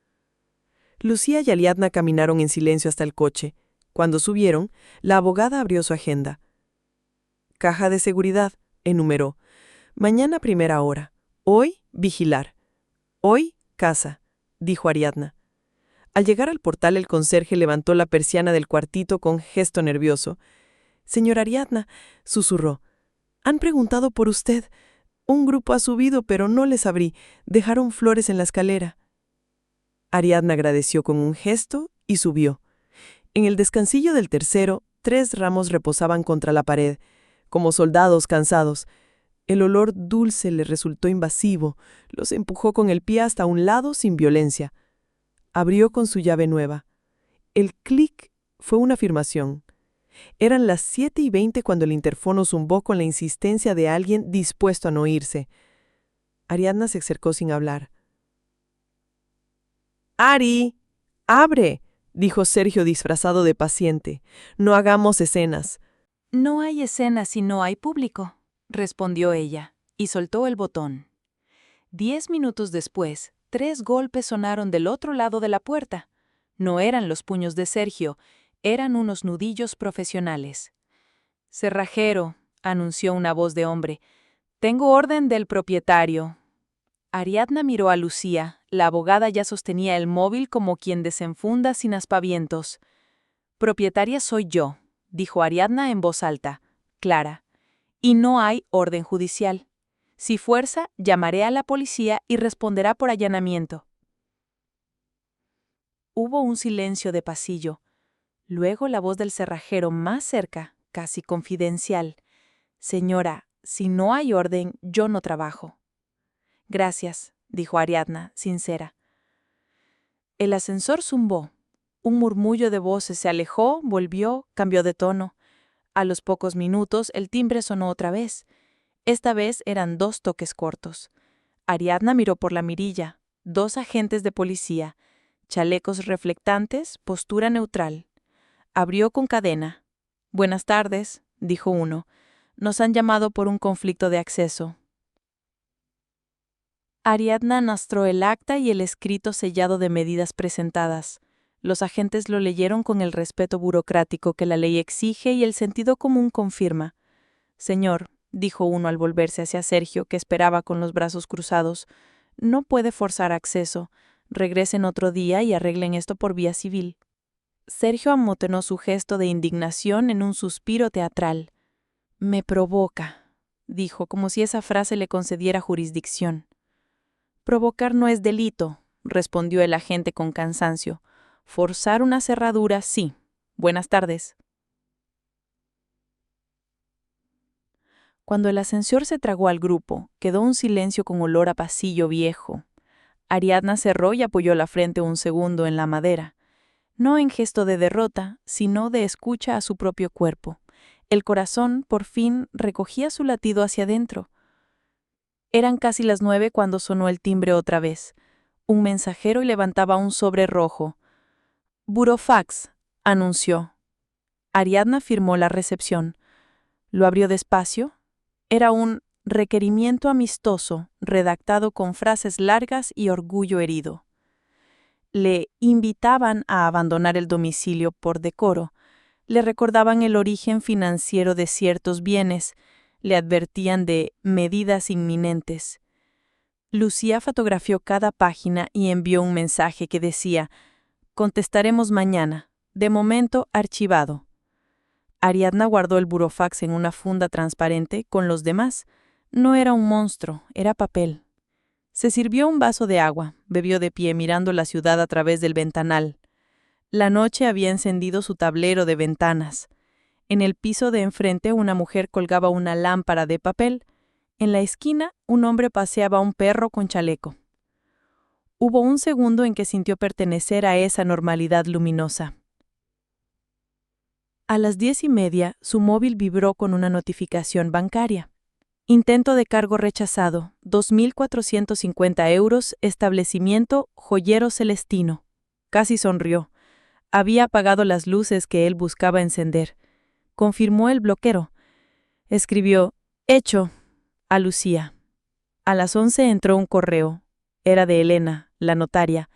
Lucía y Ariadna caminaron en silencio hasta el coche. Cuando subieron, la abogada abrió su agenda. Caja de seguridad, enumeró. Mañana 1:00. Hoy, vigilar. Hoy, casa, dijo Ariadna. Al llegar al portal, el conserje levantó la persiana del cuartito con gesto nervioso. Señora Ariadna, susurró. Han preguntado por usted. Un grupo ha subido, pero no les abrí. Dejaron flores en la escalera. Ariadna agradeció con un gesto y subió. En el descansillo del tercero, 3 ramos reposaban contra la pared, como soldados cansados. El olor dulce le resultó invasivo. Los empujó con el pie hasta un lado sin violencia. Abrió con su llave nueva. El clic fue una afirmación. Eran las 7:20 cuando el interfono zumbó con la insistencia de alguien dispuesto a no irse. Ariadna se acercó sin hablar. «Ari, abre», dijo Sergio disfrazado de paciente. «No hagamos escenas». No hay escena si no hay público, respondió ella, y soltó el botón. 10 minutos después, 3 golpes sonaron del otro lado de la puerta. No eran los puños de Sergio, eran unos nudillos profesionales. «Cerrajero», anunció una voz de hombre. «Tengo orden del propietario». Ariadna miró a Lucía. La abogada ya sostenía el móvil como quien desenfunda sin aspavientos. «Propietaria soy yo», dijo Ariadna en voz alta, clara. «Y no hay orden judicial. Si fuerza, llamaré a la policía y responderá por allanamiento». Hubo un silencio de pasillo. Luego la voz del cerrajero más cerca, casi confidencial. «Señora, si no hay orden, yo no trabajo». «Gracias», dijo Ariadna, sincera. El ascensor zumbó. Un murmullo de voces se alejó, volvió, cambió de tono. A los pocos minutos el timbre sonó otra vez. Esta vez eran 2 toques cortos. Ariadna miró por la mirilla. 2 agentes de policía. Chalecos reflectantes, postura neutral. Abrió con cadena. «Buenas tardes», dijo uno. «Nos han llamado por un conflicto de acceso». Ariadna mostró el acta y el escrito sellado de medidas presentadas. Los agentes lo leyeron con el respeto burocrático que la ley exige y el sentido común confirma. «Señor», dijo uno al volverse hacia Sergio, que esperaba con los brazos cruzados, «no puede forzar acceso. Regresen otro día y arreglen esto por vía civil». Sergio amotenó su gesto de indignación en un suspiro teatral. «Me provoca», dijo, como si esa frase le concediera jurisdicción. «Provocar no es delito», respondió el agente con cansancio. «Forzar una cerradura, sí. Buenas tardes». Cuando el ascensor se tragó al grupo, quedó un silencio con olor a pasillo viejo. Ariadna cerró y apoyó la frente un segundo en la madera. No en gesto de derrota, sino de escucha a su propio cuerpo. El corazón, por fin, recogía su latido hacia adentro. Eran casi las 9 cuando sonó el timbre otra vez. Un mensajero levantaba un sobre rojo. «Burofax», anunció. Ariadna firmó la recepción. Lo abrió despacio. Era un requerimiento amistoso, redactado con frases largas y orgullo herido. Le invitaban a abandonar el domicilio por decoro. Le recordaban el origen financiero de ciertos bienes. Le advertían de medidas inminentes. Lucía fotografió cada página y envió un mensaje que decía: «Contestaremos mañana. De momento, archivado». Ariadna guardó el burofax en una funda transparente con los demás. No era un monstruo, era papel. Se sirvió un vaso de agua, bebió de pie mirando la ciudad a través del ventanal. La noche había encendido su tablero de ventanas. En el piso de enfrente una mujer colgaba una lámpara de papel. En la esquina un hombre paseaba a un perro con chaleco. Hubo un segundo en que sintió pertenecer a esa normalidad luminosa. A las 10:30, su móvil vibró con una notificación bancaria. Intento de cargo rechazado, 2.450 euros, establecimiento Joyero Celestino. Casi sonrió. Había apagado las luces que él buscaba encender. Confirmó el bloqueo. Escribió, hecho, a Lucía. A las 11 entró un correo. Era de Elena, la notaria.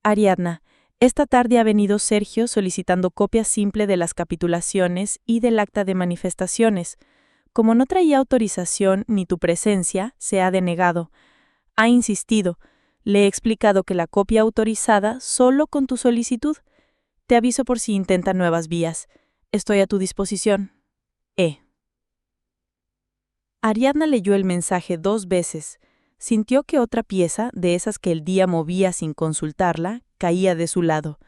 Ariadna, esta tarde ha venido Sergio solicitando copia simple de las capitulaciones y del acta de manifestaciones. Como no traía autorización ni tu presencia, se ha denegado. Ha insistido. Le he explicado que la copia autorizada solo con tu solicitud. Te aviso por si intenta nuevas vías. Estoy a tu disposición. E. Ariadna leyó el mensaje 2 veces. Sintió que otra pieza, de esas que el día movía sin consultarla, caía de su lado.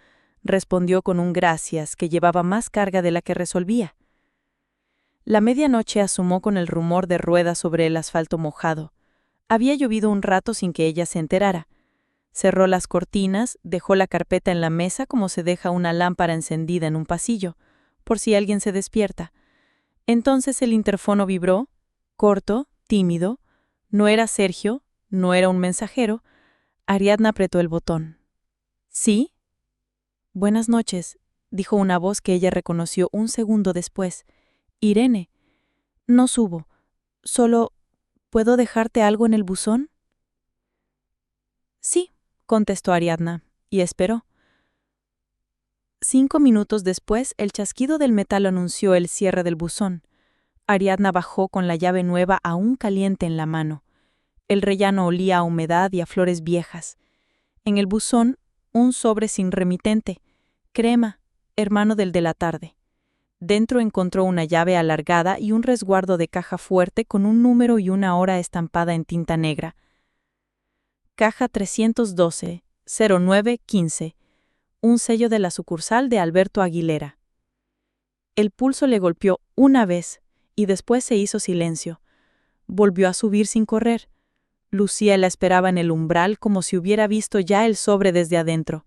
Respondió con un gracias que llevaba más carga de la que resolvía. La medianoche asomó con el rumor de ruedas sobre el asfalto mojado. Había llovido un rato sin que ella se enterara. Cerró las cortinas, dejó la carpeta en la mesa como se deja una lámpara encendida en un pasillo, por si alguien se despierta. Entonces el interfono vibró, corto, tímido. No era Sergio, no era un mensajero. Ariadna apretó el botón. ¿Sí? Buenas noches, dijo una voz que ella reconoció un segundo después. Irene. No subo. Solo, ¿puedo dejarte algo en el buzón? Sí, contestó Ariadna, y esperó. 5 minutos después, el chasquido del metal anunció el cierre del buzón. Ariadna bajó con la llave nueva aún caliente en la mano. El rellano olía a humedad y a flores viejas. En el buzón, un sobre sin remitente. Crema, hermano del de la tarde. Dentro encontró una llave alargada y un resguardo de caja fuerte con un número y una hora estampada en tinta negra. Caja 312, 0915. Un sello de la sucursal de Alberto Aguilera. El pulso le golpeó una vez y después se hizo silencio. Volvió a subir sin correr. Lucía la esperaba en el umbral como si hubiera visto ya el sobre desde adentro.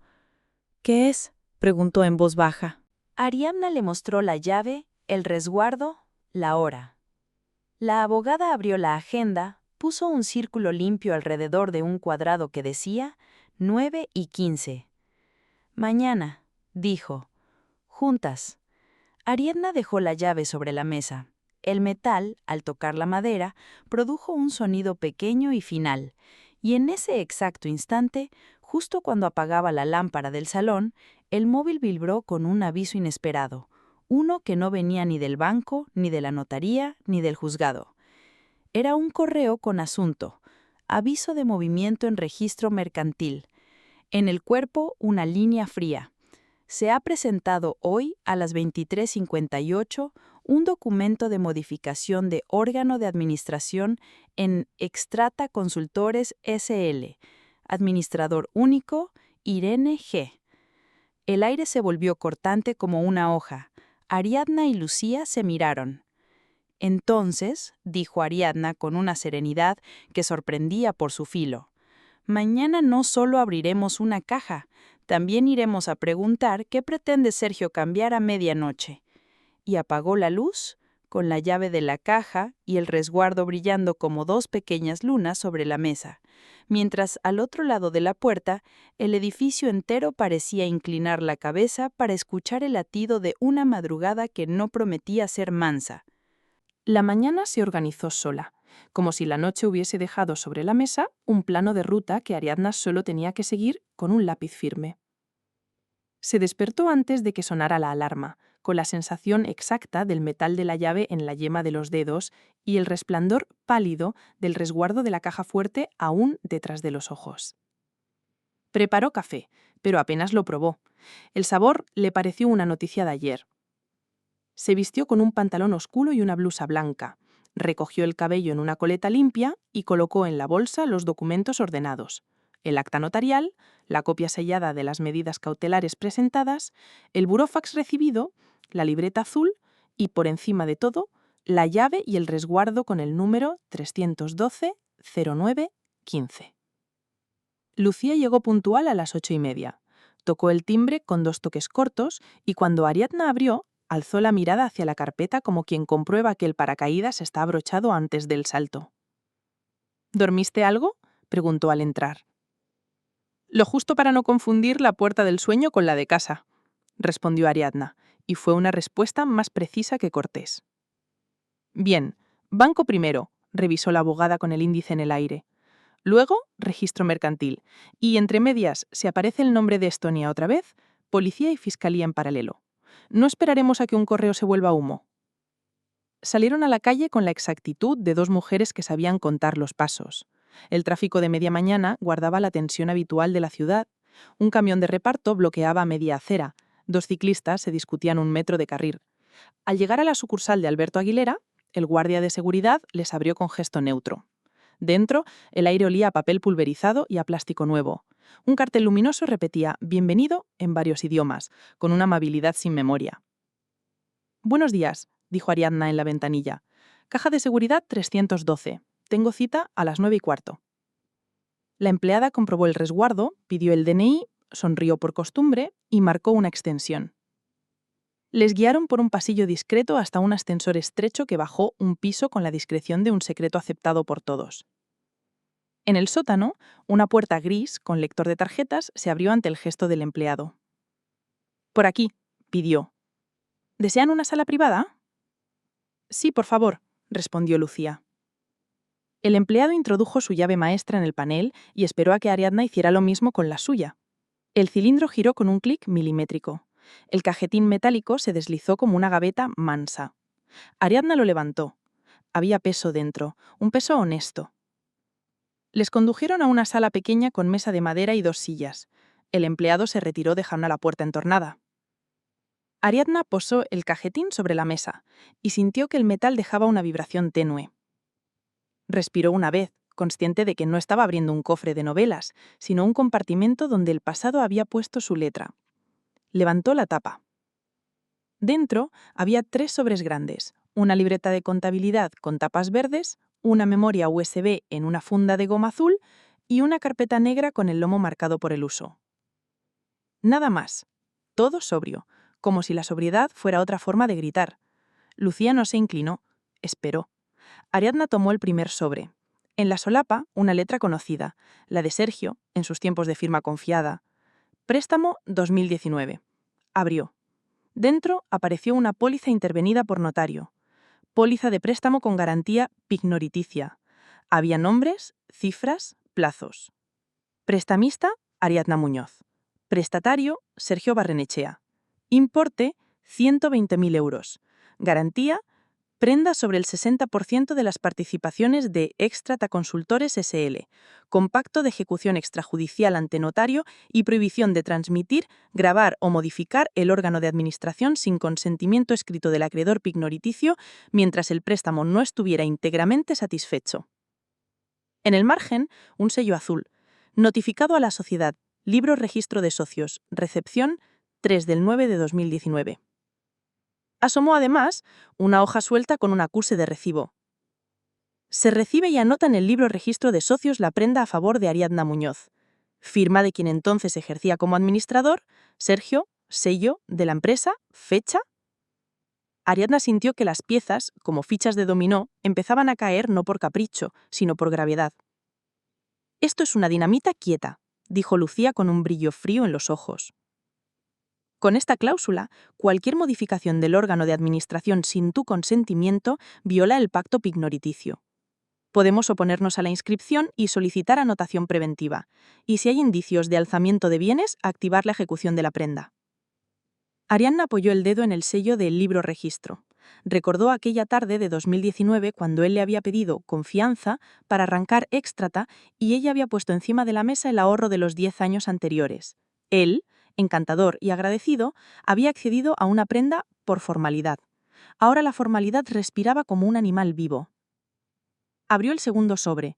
¿Qué es?, preguntó en voz baja. Ariadna le mostró la llave, el resguardo, la hora. La abogada abrió la agenda, puso un círculo limpio alrededor de un cuadrado que decía 9:15. Mañana, dijo. Juntas. Ariadna dejó la llave sobre la mesa. El metal, al tocar la madera, produjo un sonido pequeño y final, y en ese exacto instante, justo cuando apagaba la lámpara del salón, el móvil vibró con un aviso inesperado, uno que no venía ni del banco, ni de la notaría, ni del juzgado. Era un correo con asunto, aviso de movimiento en registro mercantil. En el cuerpo, una línea fría. Se ha presentado hoy a las 23:58 un documento de modificación de órgano de administración en Extrata Consultores S.L., administrador único, Irene G. El aire se volvió cortante como una hoja. Ariadna y Lucía se miraron. Entonces, dijo Ariadna con una serenidad que sorprendía por su filo, mañana no solo abriremos una caja, también iremos a preguntar qué pretende Sergio cambiar a medianoche. Y apagó la luz, con la llave de la caja y el resguardo brillando como 2 pequeñas lunas sobre la mesa, mientras al otro lado de la puerta el edificio entero parecía inclinar la cabeza para escuchar el latido de una madrugada que no prometía ser mansa. La mañana se organizó sola, como si la noche hubiese dejado sobre la mesa un plano de ruta que Ariadna solo tenía que seguir con un lápiz firme. Se despertó antes de que sonara la alarma, con la sensación exacta del metal de la llave en la yema de los dedos y el resplandor pálido del resguardo de la caja fuerte aún detrás de los ojos. Preparó café, pero apenas lo probó. El sabor le pareció una noticia de ayer. Se vistió con un pantalón oscuro y una blusa blanca. recogió el cabello en una coleta limpia y colocó en la bolsa los documentos ordenados: el acta notarial, la copia sellada de las medidas cautelares presentadas, el burófax recibido, la libreta azul y, por encima de todo, la llave y el resguardo con el número 312-09-15. Lucía llegó puntual a las 8:30. Tocó el timbre con 2 toques cortos y cuando Ariadna abrió, alzó la mirada hacia la carpeta como quien comprueba que el paracaídas está abrochado antes del salto. ¿Dormiste algo?, preguntó al entrar. Lo justo para no confundir la puerta del sueño con la de casa, respondió Ariadna, y fue una respuesta más precisa que cortés. Bien, banco primero, revisó la abogada con el índice en el aire. Luego, registro mercantil. Y entre medias, si aparece el nombre de Estonia otra vez, policía y fiscalía en paralelo. No esperaremos a que un correo se vuelva humo. Salieron a la calle con la exactitud de 2 mujeres que sabían contar los pasos. El tráfico de media mañana guardaba la tensión habitual de la ciudad. Un camión de reparto bloqueaba media acera. 2 ciclistas se discutían 1 metro de carril. Al llegar a la sucursal de Alberto Aguilera, el guardia de seguridad les abrió con gesto neutro. Dentro, el aire olía a papel pulverizado y a plástico nuevo. Un cartel luminoso repetía «Bienvenido» en varios idiomas, con una amabilidad sin memoria. «Buenos días», dijo Ariadna en la ventanilla. «Caja de seguridad 312. Tengo cita a las 9:15». La empleada comprobó el resguardo, pidió el DNI, sonrió por costumbre y marcó una extensión. Les guiaron por un pasillo discreto hasta un ascensor estrecho que bajó un piso con la discreción de un secreto aceptado por todos. En el sótano, una puerta gris con lector de tarjetas se abrió ante el gesto del empleado. «Por aquí», pidió. «¿Desean una sala privada?» «Sí, por favor», respondió Lucía. El empleado introdujo su llave maestra en el panel y esperó a que Ariadna hiciera lo mismo con la suya. El cilindro giró con un clic milimétrico. El cajetín metálico se deslizó como una gaveta mansa. Ariadna lo levantó. Había peso dentro, un peso honesto. Les condujeron a una sala pequeña con mesa de madera y 2 sillas. El empleado se retiró dejando la puerta entornada. Ariadna posó el cajetín sobre la mesa y sintió que el metal dejaba una vibración tenue. Respiró una vez, consciente de que no estaba abriendo un cofre de novelas, sino un compartimento donde el pasado había puesto su letra. Levantó la tapa. Dentro había 3 sobres grandes, una libreta de contabilidad con tapas verdes, una memoria USB en una funda de goma azul y una carpeta negra con el lomo marcado por el uso. Nada más. Todo sobrio, como si la sobriedad fuera otra forma de gritar. Lucía no se inclinó, esperó. Ariadna tomó el primer sobre. En la solapa, una letra conocida, la de Sergio, en sus tiempos de firma confiada. Préstamo 2019. Abrió. Dentro apareció una póliza intervenida por notario. Póliza de préstamo con garantía pignoriticia. Había nombres, cifras, plazos. Prestamista, Ariadna Muñoz. Prestatario, Sergio Barrenechea. Importe, 120.000 euros. Garantía, prenda sobre el 60% de las participaciones de Extrata Consultores S.L., con pacto de ejecución extrajudicial ante notario y prohibición de transmitir, grabar o modificar el órgano de administración sin consentimiento escrito del acreedor pignoriticio mientras el préstamo no estuviera íntegramente satisfecho. En el margen, un sello azul. Notificado a la sociedad. Libro Registro de Socios. Recepción 3/9/2019. Asomó además una hoja suelta con un acuse de recibo. Se recibe y anota en el libro registro de socios la prenda a favor de Ariadna Muñoz. Firma de quien entonces ejercía como administrador, Sergio, sello, de la empresa, fecha. Ariadna sintió que las piezas, como fichas de dominó, empezaban a caer no por capricho, sino por gravedad. «Esto es una dinamita quieta», dijo Lucía con un brillo frío en los ojos. Con esta cláusula, cualquier modificación del órgano de administración sin tu consentimiento viola el pacto pignoriticio. Podemos oponernos a la inscripción y solicitar anotación preventiva, y si hay indicios de alzamiento de bienes, activar la ejecución de la prenda. Ariadna apoyó el dedo en el sello del libro registro. Recordó aquella tarde de 2019 cuando él le había pedido confianza para arrancar Extrata y ella había puesto encima de la mesa el ahorro de los 10 años anteriores. Él, encantador y agradecido, había accedido a una prenda por formalidad. Ahora la formalidad respiraba como un animal vivo. Abrió el segundo sobre.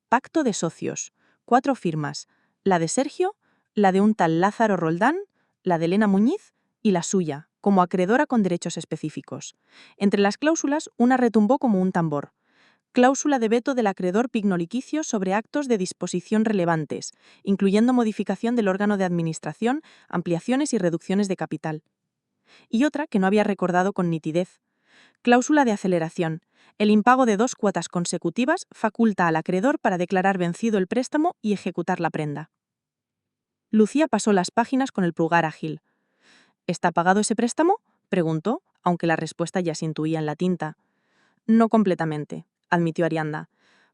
Pacto de socios. 4 firmas. La de Sergio, la de un tal Lázaro Roldán, la de Elena Muñiz y la suya, como acreedora con derechos específicos. Entre las cláusulas, una retumbó como un tambor. Cláusula de veto del acreedor pignoliquicio sobre actos de disposición relevantes, incluyendo modificación del órgano de administración, ampliaciones y reducciones de capital. Y otra que no había recordado con nitidez. Cláusula de aceleración. El impago de 2 cuotas consecutivas faculta al acreedor para declarar vencido el préstamo y ejecutar la prenda. Lucía pasó las páginas con el pulgar ágil. ¿Está pagado ese préstamo?, preguntó, aunque la respuesta ya se intuía en la tinta. No completamente, admitió Ariadna.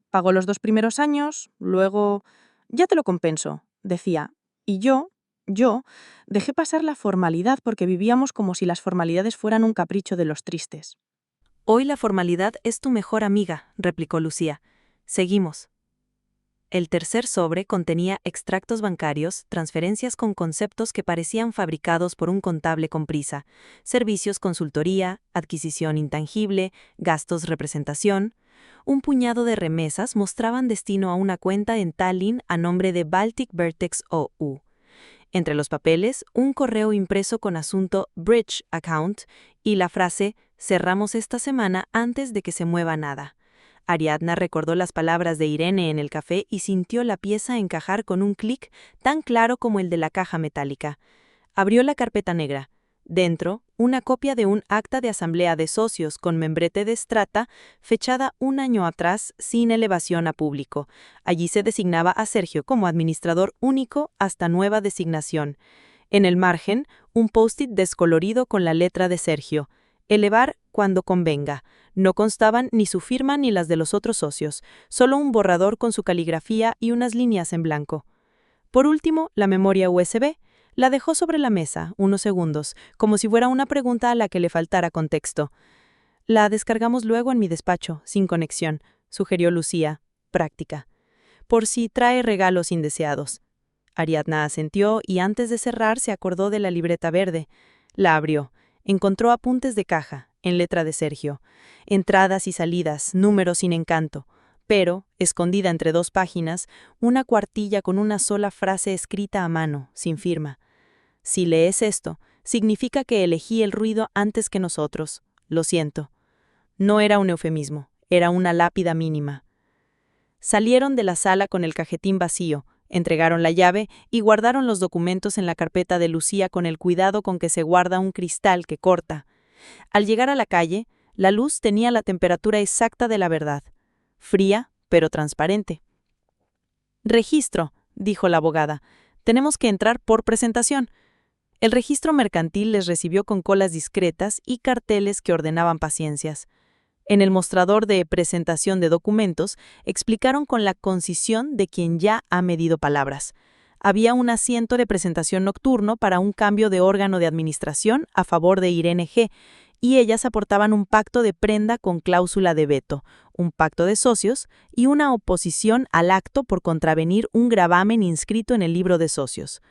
Pagó los 2 primeros años, luego... Ya te lo compenso, decía. Y yo, dejé pasar la formalidad porque vivíamos como si las formalidades fueran un capricho de los tristes. Hoy la formalidad es tu mejor amiga, replicó Lucía. Seguimos. El tercer sobre contenía extractos bancarios, transferencias con conceptos que parecían fabricados por un contable con prisa, servicios consultoría, adquisición intangible, gastos representación. Un puñado de remesas mostraban destino a una cuenta en Tallinn a nombre de Baltic Vertex OU. Entre los papeles, un correo impreso con asunto Bridge Account y la frase «Cerramos esta semana antes de que se mueva nada». Ariadna recordó las palabras de Irene en el café y sintió la pieza encajar con un clic tan claro como el de la caja metálica. Abrió la carpeta negra. Dentro, una copia de un acta de asamblea de socios con membrete de Strata, fechada 1 año atrás sin elevación a público. Allí se designaba a Sergio como administrador único hasta nueva designación. En el margen, un post-it descolorido con la letra de Sergio. Elevar cuando convenga. No constaban ni su firma ni las de los otros socios, solo un borrador con su caligrafía y unas líneas en blanco. Por último, la memoria USB. La dejó sobre la mesa, unos segundos, como si fuera una pregunta a la que le faltara contexto. La descargamos luego en mi despacho, sin conexión, sugirió Lucía, práctica. Por si trae regalos indeseados. Ariadna asintió y antes de cerrar se acordó de la libreta verde. La abrió. Encontró apuntes de caja, en letra de Sergio. Entradas y salidas, números sin encanto. Pero, escondida entre 2 páginas, una cuartilla con una sola frase escrita a mano, sin firma. Si lees esto, significa que elegí el ruido antes que nosotros. Lo siento. No era un eufemismo, era una lápida mínima. Salieron de la sala con el cajetín vacío, entregaron la llave y guardaron los documentos en la carpeta de Lucía con el cuidado con que se guarda un cristal que corta. Al llegar a la calle, la luz tenía la temperatura exacta de la verdad. Fría, pero transparente. «Registro», dijo la abogada. «Tenemos que entrar por presentación». El registro mercantil les recibió con colas discretas y carteles que ordenaban paciencias. En el mostrador de presentación de documentos, explicaron con la concisión de quien ya ha medido palabras. Había un asiento de presentación nocturno para un cambio de órgano de administración a favor de Irene G., y ellas aportaban un pacto de prenda con cláusula de veto, un pacto de socios y una oposición al acto por contravenir un gravamen inscrito en el libro de socios.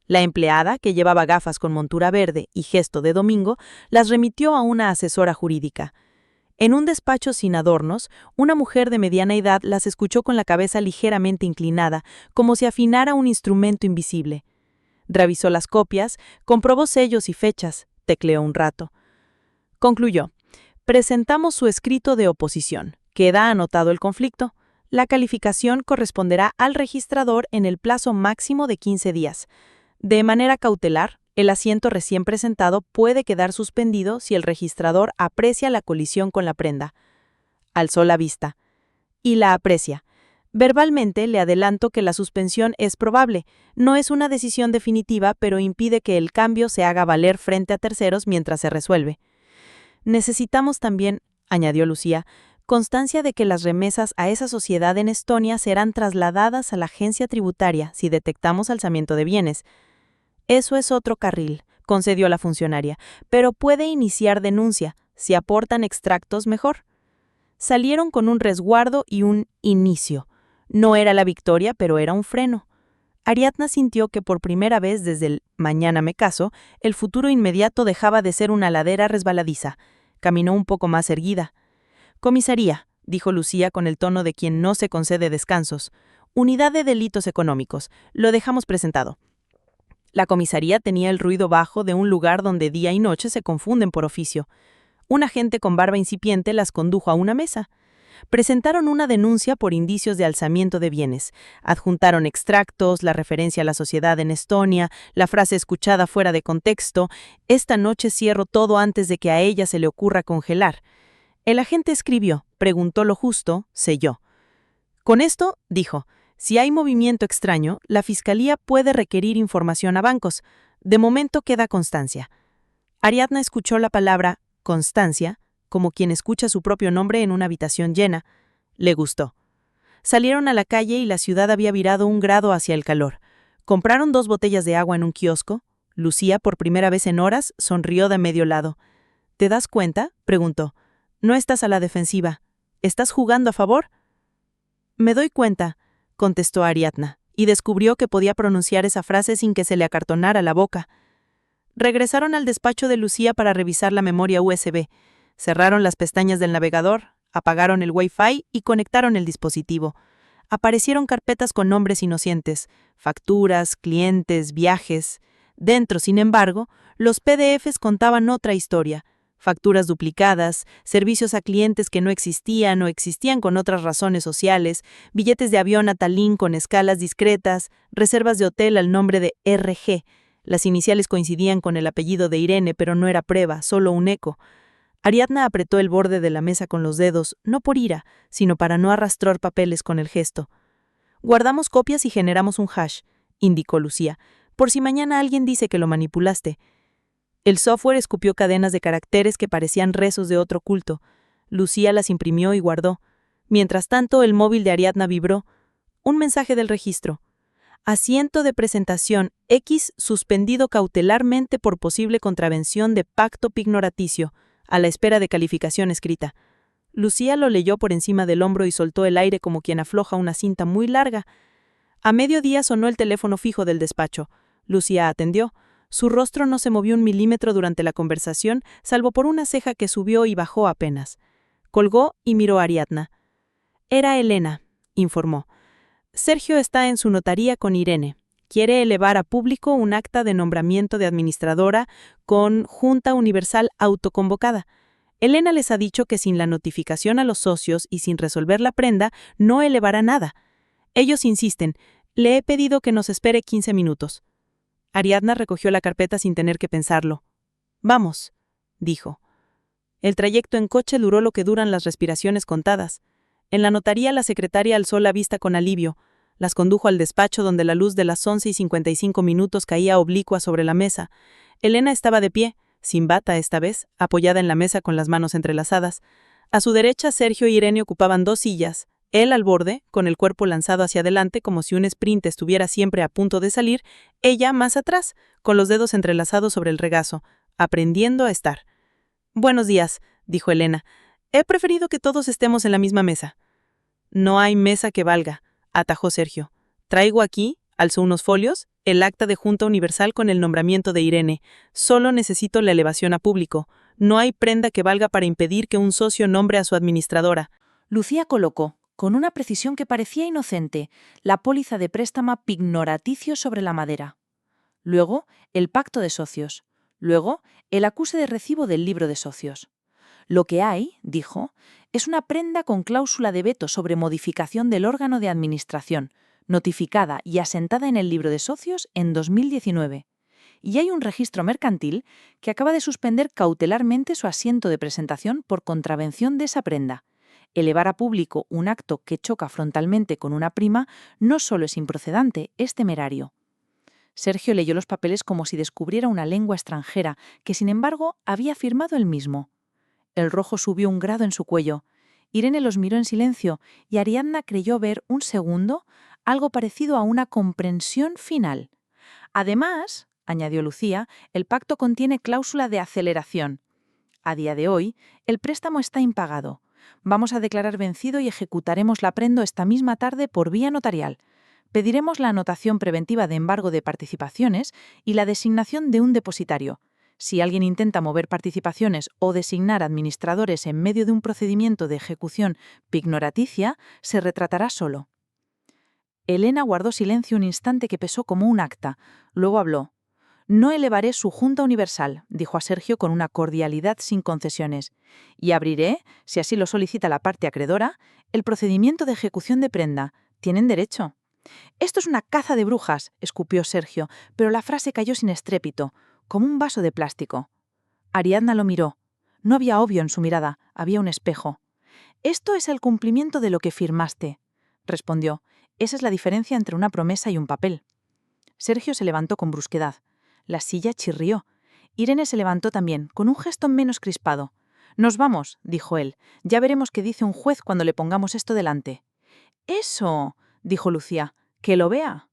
La empleada, que llevaba gafas con montura verde y gesto de domingo, las remitió a una asesora jurídica. En un despacho sin adornos, una mujer de mediana edad las escuchó con la cabeza ligeramente inclinada, como si afinara un instrumento invisible. Revisó las copias, comprobó sellos y fechas, tecleó un rato. Concluyó. Presentamos su escrito de oposición. Queda anotado el conflicto. La calificación corresponderá al registrador en el plazo máximo de 15 días. De manera cautelar, el asiento recién presentado puede quedar suspendido si el registrador aprecia la colisión con la prenda. Alzó la vista. Y la aprecia. Verbalmente le adelanto que la suspensión es probable. No es una decisión definitiva, pero impide que el cambio se haga valer frente a terceros mientras se resuelve. Necesitamos también, añadió Lucía, constancia de que las remesas a esa sociedad en Estonia serán trasladadas a la agencia tributaria si detectamos alzamiento de bienes. Eso es otro carril, concedió la funcionaria, pero puede iniciar denuncia. Si aportan extractos, mejor. Salieron con un resguardo y un inicio. No era la victoria, pero era un freno. Ariadna sintió que por primera vez desde el «mañana me caso», el futuro inmediato dejaba de ser una ladera resbaladiza. Caminó un poco más erguida. «Comisaría», dijo Lucía con el tono de quien no se concede descansos. Unidad de Delitos Económicos. Lo dejamos presentado. La comisaría tenía el ruido bajo de un lugar donde día y noche se confunden por oficio. Un agente con barba incipiente las condujo a una mesa. Presentaron una denuncia por indicios de alzamiento de bienes. Adjuntaron extractos, la referencia a la sociedad en Estonia, la frase escuchada fuera de contexto: «Esta noche cierro todo antes de que a ella se le ocurra congelar». El agente escribió, preguntó lo justo, selló. Con esto, dijo, si hay movimiento extraño, la Fiscalía puede requerir información a bancos. De momento queda constancia. Ariadna escuchó la palabra constancia como quien escucha su propio nombre en una habitación llena. Le gustó. Salieron a la calle y la ciudad había virado 1 grado hacia el calor. Compraron 2 botellas de agua en un kiosco. Lucía, por primera vez en horas, sonrió de medio lado. ¿Te das cuenta?, preguntó. No estás a la defensiva. ¿Estás jugando a favor? Me doy cuenta, contestó Ariadna, y descubrió que podía pronunciar esa frase sin que se le acartonara la boca. Regresaron al despacho de Lucía para revisar la memoria USB. Cerraron las pestañas del navegador, apagaron el Wi-Fi y conectaron el dispositivo. Aparecieron carpetas con nombres inocentes, facturas, clientes, viajes. Dentro, sin embargo, los PDFs contaban otra historia. Facturas duplicadas, servicios a clientes que no existían o existían con otras razones sociales, billetes de avión a Tallinn con escalas discretas, reservas de hotel al nombre de RG. Las iniciales coincidían con el apellido de Irene, pero no era prueba, solo un eco. Ariadna apretó el borde de la mesa con los dedos, no por ira, sino para no arrastrar papeles con el gesto. Guardamos copias y generamos un hash, indicó Lucía, por si mañana alguien dice que lo manipulaste. El software escupió cadenas de caracteres que parecían rezos de otro culto. Lucía las imprimió y guardó. Mientras tanto, el móvil de Ariadna vibró. Un mensaje del registro. Asiento de presentación X suspendido cautelarmente por posible contravención de pacto pignoraticio, a la espera de calificación escrita. Lucía lo leyó por encima del hombro y soltó el aire como quien afloja una cinta muy larga. A mediodía sonó el teléfono fijo del despacho. Lucía atendió. Su rostro no se movió 1 milímetro durante la conversación, salvo por una ceja que subió y bajó apenas. Colgó y miró a Ariadna. Era Elena, informó. Sergio está en su notaría con Irene. Quiere elevar a público un acta de nombramiento de administradora con Junta Universal autoconvocada. Elena les ha dicho que sin la notificación a los socios y sin resolver la prenda, no elevará nada. Ellos insisten. Le he pedido que nos espere 15 minutos. Ariadna recogió la carpeta sin tener que pensarlo. «Vamos», dijo. El trayecto en coche duró lo que duran las respiraciones contadas. En la notaría la secretaria alzó la vista con alivio. Las condujo al despacho donde la luz de las 11:55 caía oblicua sobre la mesa. Elena estaba de pie, sin bata esta vez, apoyada en la mesa con las manos entrelazadas. A su derecha Sergio y Irene ocupaban 2 sillas. Él al borde, con el cuerpo lanzado hacia adelante como si un sprint estuviera siempre a punto de salir, ella más atrás, con los dedos entrelazados sobre el regazo, aprendiendo a estar. «Buenos días», dijo Elena. «He preferido que todos estemos en la misma mesa». «No hay mesa que valga», atajó Sergio. «Traigo aquí», alzó unos folios, «el acta de Junta Universal con el nombramiento de Irene. Solo necesito la elevación a público. No hay prenda que valga para impedir que un socio nombre a su administradora». Lucía colocó, con una precisión que parecía inocente, la póliza de préstamo pignoraticio sobre la madera. Luego, el pacto de socios. Luego, el acuse de recibo del libro de socios. Lo que hay, dijo, es una prenda con cláusula de veto sobre modificación del órgano de administración, notificada y asentada en el libro de socios en 2019. Y hay un registro mercantil que acaba de suspender cautelarmente su asiento de presentación por contravención de esa prenda. Elevar a público un acto que choca frontalmente con una prima no solo es improcedente, es temerario. Sergio leyó los papeles como si descubriera una lengua extranjera, que sin embargo había firmado él mismo. El rojo subió 1 grado en su cuello. Irene los miró en silencio y Ariadna creyó ver un segundo algo parecido a una comprensión final. Además, añadió Lucía, el pacto contiene cláusula de aceleración. A día de hoy, el préstamo está impagado. Vamos a declarar vencido y ejecutaremos la prenda esta misma tarde por vía notarial. Pediremos la anotación preventiva de embargo de participaciones y la designación de un depositario. Si alguien intenta mover participaciones o designar administradores en medio de un procedimiento de ejecución pignoraticia, se retratará solo. Elena guardó silencio un instante que pesó como un acta. Luego habló. «No elevaré su Junta Universal», dijo a Sergio con una cordialidad sin concesiones, «y abriré, si así lo solicita la parte acreedora, el procedimiento de ejecución de prenda. Tienen derecho». «Esto es una caza de brujas», escupió Sergio, pero la frase cayó sin estrépito, como un vaso de plástico. Ariadna lo miró. No había obvio en su mirada, había un espejo. «Esto es el cumplimiento de lo que firmaste», respondió. «Esa es la diferencia entre una promesa y un papel». Sergio se levantó con brusquedad. La silla chirrió. Irene se levantó también, con un gesto menos crispado. «Nos vamos», dijo él. «Ya veremos qué dice un juez cuando le pongamos esto delante». «¡Eso!», dijo Lucía. «¡Que lo vea!».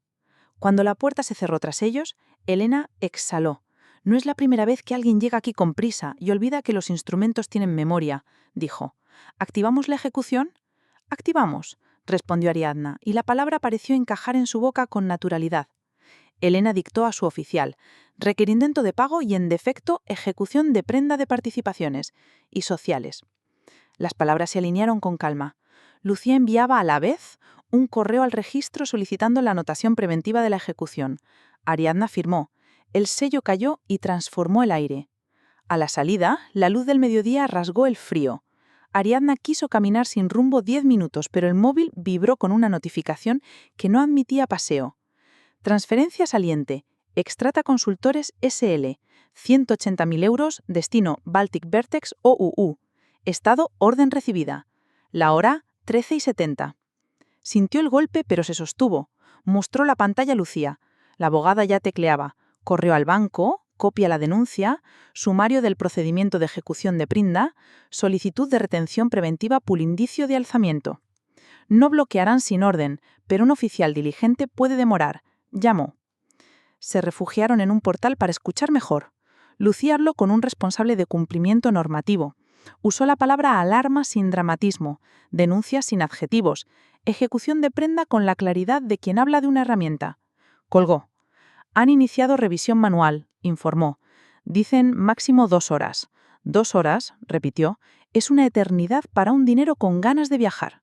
Cuando la puerta se cerró tras ellos, Elena exhaló. «No es la primera vez que alguien llega aquí con prisa y olvida que los instrumentos tienen memoria», dijo. «¿Activamos la ejecución?» «Activamos», respondió Ariadna, y la palabra pareció encajar en su boca con naturalidad. Elena dictó a su oficial, requerimiento de pago y, en defecto, ejecución de prenda de participaciones y sociales. Las palabras se alinearon con calma. Lucía enviaba a la vez un correo al registro solicitando la anotación preventiva de la ejecución. Ariadna firmó. El sello cayó y transformó el aire. A la salida, la luz del mediodía rasgó el frío. Ariadna quiso caminar sin rumbo 10 minutos, pero el móvil vibró con una notificación que no admitía paseo. Transferencia saliente. Extrata Consultores SL. 180.000 euros. Destino Baltic Vertex OUU. Estado orden recibida. La hora 13:70. Sintió el golpe, pero se sostuvo. Mostró la pantalla a Lucía. La abogada ya tecleaba. Corrió al banco, copia la denuncia, sumario del procedimiento de ejecución de prenda, solicitud de retención preventiva por indicio de alzamiento. No bloquearán sin orden, pero un oficial diligente puede demorar. Llamó. Se refugiaron en un portal para escuchar mejor. Lucía habló con un responsable de cumplimiento normativo. Usó la palabra alarma sin dramatismo, denuncia sin adjetivos, ejecución de prenda con la claridad de quien habla de una herramienta. Colgó. Han iniciado revisión manual, informó. Dicen máximo 2 horas. 2 horas, repitió, es una eternidad para un dinero con ganas de viajar.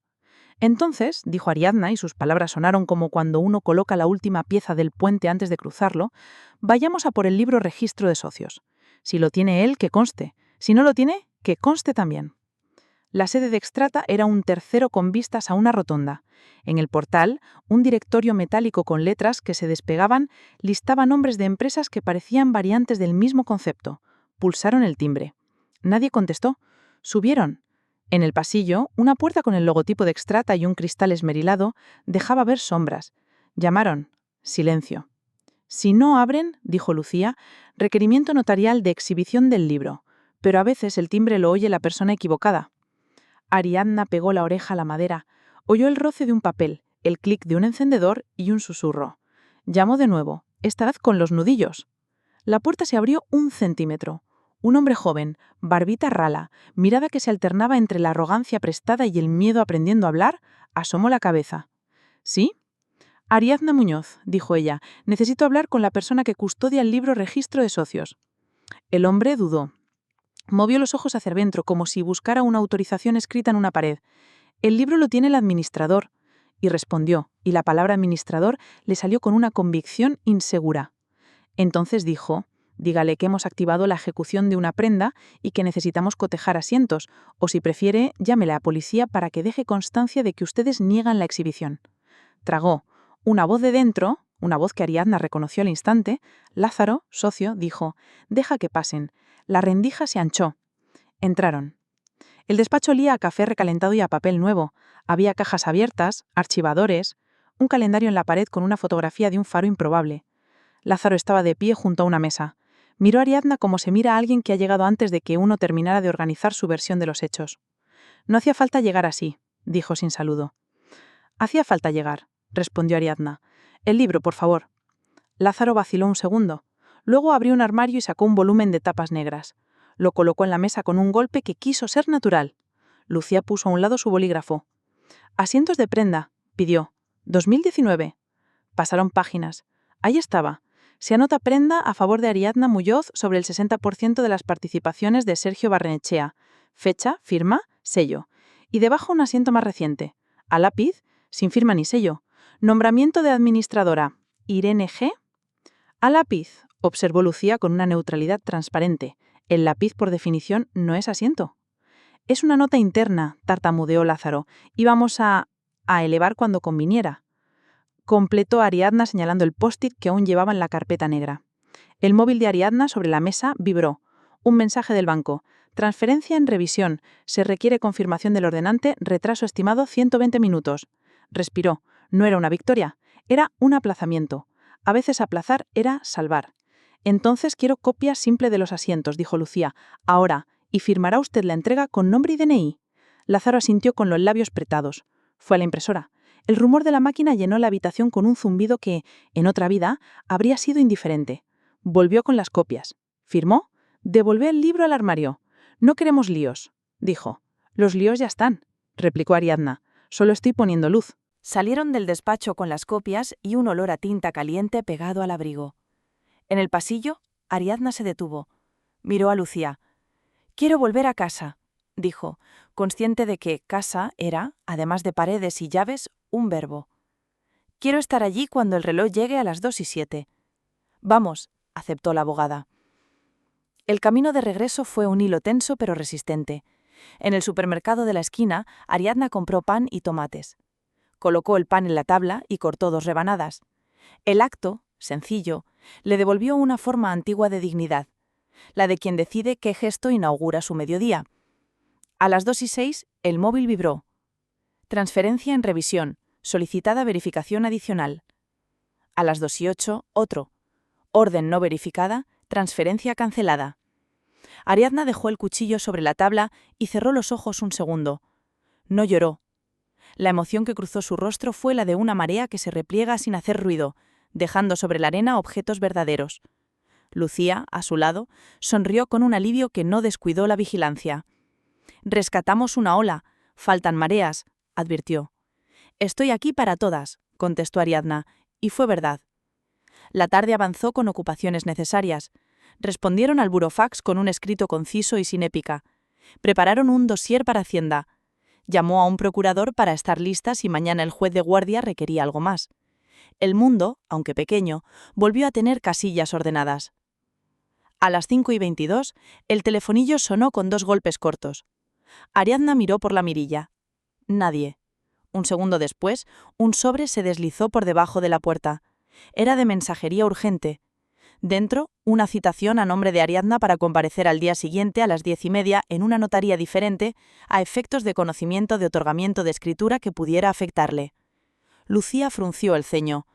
Entonces, dijo Ariadna, y sus palabras sonaron como cuando uno coloca la última pieza del puente antes de cruzarlo, vayamos a por el libro registro de socios. Si lo tiene él, que conste. Si no lo tiene, que conste también. La sede de Extrata era un tercero con vistas a una rotonda. En el portal, un directorio metálico con letras que se despegaban listaba nombres de empresas que parecían variantes del mismo concepto. Pulsaron el timbre. Nadie contestó. Subieron. En el pasillo, una puerta con el logotipo de Extrata y un cristal esmerilado dejaba ver sombras. Llamaron. Silencio. Si no abren, dijo Lucía, requerimiento notarial de exhibición del libro. Pero a veces el timbre lo oye la persona equivocada. Ariadna pegó la oreja a la madera. Oyó el roce de un papel, el clic de un encendedor y un susurro. Llamó de nuevo, esta vez con los nudillos. La puerta se abrió 1 centímetro. Un hombre joven, barbita rala, mirada que se alternaba entre la arrogancia prestada y el miedo aprendiendo a hablar, asomó la cabeza. ¿Sí? Ariadna Muñoz, dijo ella, necesito hablar con la persona que custodia el libro registro de socios. El hombre dudó. Movió los ojos hacia adentro, como si buscara una autorización escrita en una pared. El libro lo tiene el administrador. Y respondió, y la palabra administrador le salió con una convicción insegura. Entonces dijo, dígale que hemos activado la ejecución de una prenda y que necesitamos cotejar asientos, o si prefiere, llámele a policía para que deje constancia de que ustedes niegan la exhibición. Tragó. Una voz de dentro, una voz que Ariadna reconoció al instante, Lázaro, socio, dijo, deja que pasen. La rendija se anchó. Entraron. El despacho olía a café recalentado y a papel nuevo. Había cajas abiertas, archivadores, un calendario en la pared con una fotografía de un faro improbable. Lázaro estaba de pie junto a una mesa. Miró a Ariadna como se mira a alguien que ha llegado antes de que uno terminara de organizar su versión de los hechos. No hacía falta llegar así, dijo sin saludo. Hacía falta llegar, respondió Ariadna. El libro, por favor. Lázaro vaciló un segundo. Luego abrió un armario y sacó un volumen de tapas negras. Lo colocó en la mesa con un golpe que quiso ser natural. Lucía puso a un lado su bolígrafo. Asientos de prenda, pidió. 2019. Pasaron páginas. Ahí estaba. Se anota prenda a favor de Ariadna Muñoz sobre el 60% de las participaciones de Sergio Barrenechea. Fecha, firma, sello. Y debajo un asiento más reciente. A lápiz, sin firma ni sello. Nombramiento de administradora. Irene G. A lápiz, observó Lucía con una neutralidad transparente. El lápiz, por definición, no es asiento. Es una nota interna, tartamudeó Lázaro. Íbamos a elevar cuando conviniera. Completó Ariadna señalando el post-it que aún llevaba en la carpeta negra. El móvil de Ariadna sobre la mesa vibró. Un mensaje del banco. Transferencia en revisión. Se requiere confirmación del ordenante. Retraso estimado 120 minutos. Respiró. No era una victoria. Era un aplazamiento. A veces aplazar era salvar. Entonces quiero copia simple de los asientos, dijo Lucía. Ahora. ¿Y firmará usted la entrega con nombre y DNI? Lázaro asintió con los labios apretados. Fue a la impresora. El rumor de la máquina llenó la habitación con un zumbido que, en otra vida, habría sido indiferente. Volvió con las copias. ¿Firmó? Devolvió el libro al armario. No queremos líos, dijo. Los líos ya están, replicó Ariadna. Solo estoy poniendo luz. Salieron del despacho con las copias y un olor a tinta caliente pegado al abrigo. En el pasillo, Ariadna se detuvo. Miró a Lucía. «Quiero volver a casa», dijo, consciente de que casa era, además de paredes y llaves, un verbo. «Quiero estar allí cuando el reloj llegue a las 2:07». «Vamos», aceptó la abogada. El camino de regreso fue un hilo tenso pero resistente. En el supermercado de la esquina, Ariadna compró pan y tomates. Colocó el pan en la tabla y cortó 2 rebanadas. El acto, sencillo, le devolvió una forma antigua de dignidad, la de quien decide qué gesto inaugura su mediodía. A las 2:06, el móvil vibró. Transferencia en revisión, solicitada verificación adicional. A las 2:08, otro. Orden no verificada, transferencia cancelada. Ariadna dejó el cuchillo sobre la tabla y cerró los ojos un segundo. No lloró. La emoción que cruzó su rostro fue la de una marea que se repliega sin hacer ruido, dejando sobre la arena objetos verdaderos. Lucía, a su lado, sonrió con un alivio que no descuidó la vigilancia. «Rescatamos una ola. Faltan mareas», advirtió. «Estoy aquí para todas», contestó Ariadna, y fue verdad. La tarde avanzó con ocupaciones necesarias. Respondieron al burofax con un escrito conciso y sin épica. Prepararon un dossier para Hacienda. Llamó a un procurador para estar lista si mañana el juez de guardia requería algo más. El mundo, aunque pequeño, volvió a tener casillas ordenadas. A las 5:22, el telefonillo sonó con 2 golpes cortos. Ariadna miró por la mirilla. Nadie. Un segundo después, un sobre se deslizó por debajo de la puerta. Era de mensajería urgente. Dentro, una citación a nombre de Ariadna para comparecer al día siguiente a las 10:30 en una notaría diferente a efectos de conocimiento de otorgamiento de escritura que pudiera afectarle. Lucía frunció el ceño.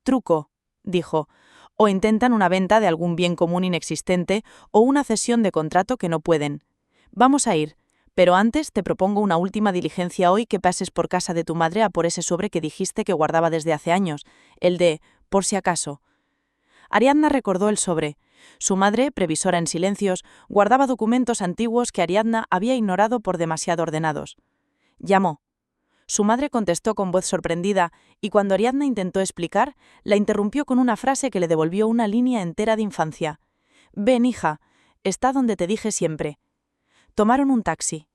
«Truco», dijo. «O intentan una venta de algún bien común inexistente o una cesión de contrato que no pueden. Vamos a ir, pero antes te propongo una última diligencia hoy que pases por casa de tu madre a por ese sobre que dijiste que guardaba desde hace años, el de por si acaso». Ariadna recordó el sobre. Su madre, previsora en silencios, guardaba documentos antiguos que Ariadna había ignorado por demasiado ordenados. Llamó. Su madre contestó con voz sorprendida, y cuando Ariadna intentó explicar, la interrumpió con una frase que le devolvió una línea entera de infancia. «Ven, hija, está donde te dije siempre». Tomaron un taxi.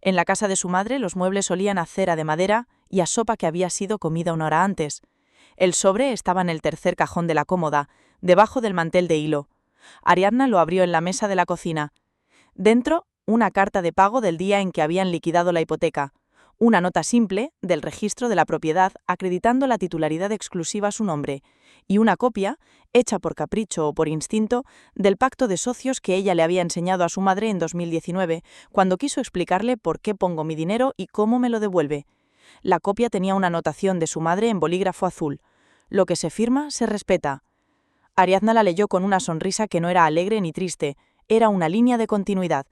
En la casa de su madre los muebles olían a cera de madera y a sopa que había sido comida 1 hora antes. El sobre estaba en el tercer cajón de la cómoda, debajo del mantel de hilo. Ariadna lo abrió en la mesa de la cocina. Dentro, una carta de pago del día en que habían liquidado la hipoteca. Una nota simple, del registro de la propiedad, acreditando la titularidad exclusiva a su nombre, y una copia, hecha por capricho o por instinto, del pacto de socios que ella le había enseñado a su madre en 2019, cuando quiso explicarle por qué pongo mi dinero y cómo me lo devuelve. La copia tenía una anotación de su madre en bolígrafo azul. «Lo que se firma, se respeta». Ariadna la leyó con una sonrisa que no era alegre ni triste, era una línea de continuidad.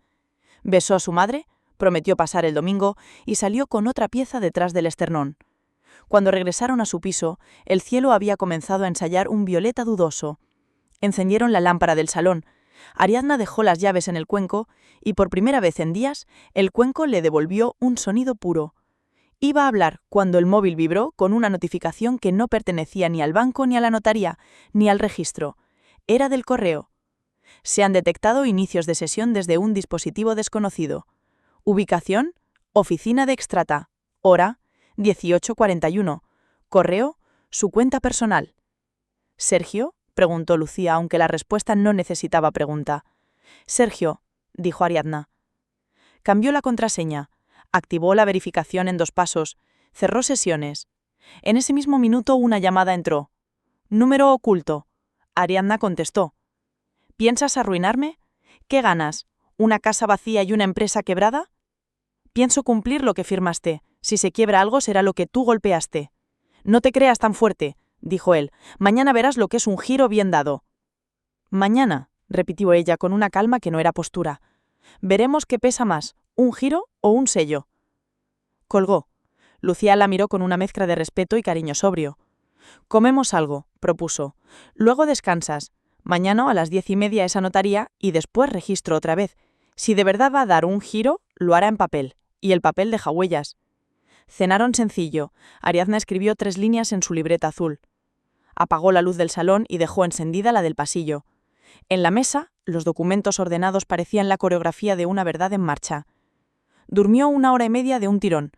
Besó a su madre, prometió pasar el domingo y salió con otra pieza detrás del esternón. Cuando regresaron a su piso, el cielo había comenzado a ensayar un violeta dudoso. Encendieron la lámpara del salón. Ariadna dejó las llaves en el cuenco y por primera vez en días el cuenco le devolvió un sonido puro. Iba a hablar cuando el móvil vibró con una notificación que no pertenecía ni al banco ni a la notaría, ni al registro. Era del correo. Se han detectado inicios de sesión desde un dispositivo desconocido. Ubicación: oficina de Extrata. Hora: 18:41. Correo: su cuenta personal. ¿Sergio?, preguntó Lucía, aunque la respuesta no necesitaba pregunta. Sergio, dijo Ariadna. Cambió la contraseña, activó la verificación en 2 pasos, cerró sesiones. En ese mismo minuto una llamada entró. Número oculto. Ariadna contestó. ¿Piensas arruinarme? ¿Qué ganas? ¿Una casa vacía y una empresa quebrada? Pienso cumplir lo que firmaste. Si se quiebra algo será lo que tú golpeaste. No te creas tan fuerte, dijo él. Mañana verás lo que es un giro bien dado. Mañana, repitió ella con una calma que no era postura. Veremos qué pesa más, un giro o un sello. Colgó. Lucía la miró con una mezcla de respeto y cariño sobrio. Comemos algo, propuso. Luego descansas. Mañana a las 10:30 esa notaría y después registro otra vez. Si de verdad va a dar un giro, lo hará en papel. Y el papel deja huellas. Cenaron sencillo. Ariadna escribió 3 líneas en su libreta azul. Apagó la luz del salón y dejó encendida la del pasillo. En la mesa, los documentos ordenados parecían la coreografía de una verdad en marcha. Durmió 1 hora y media de un tirón.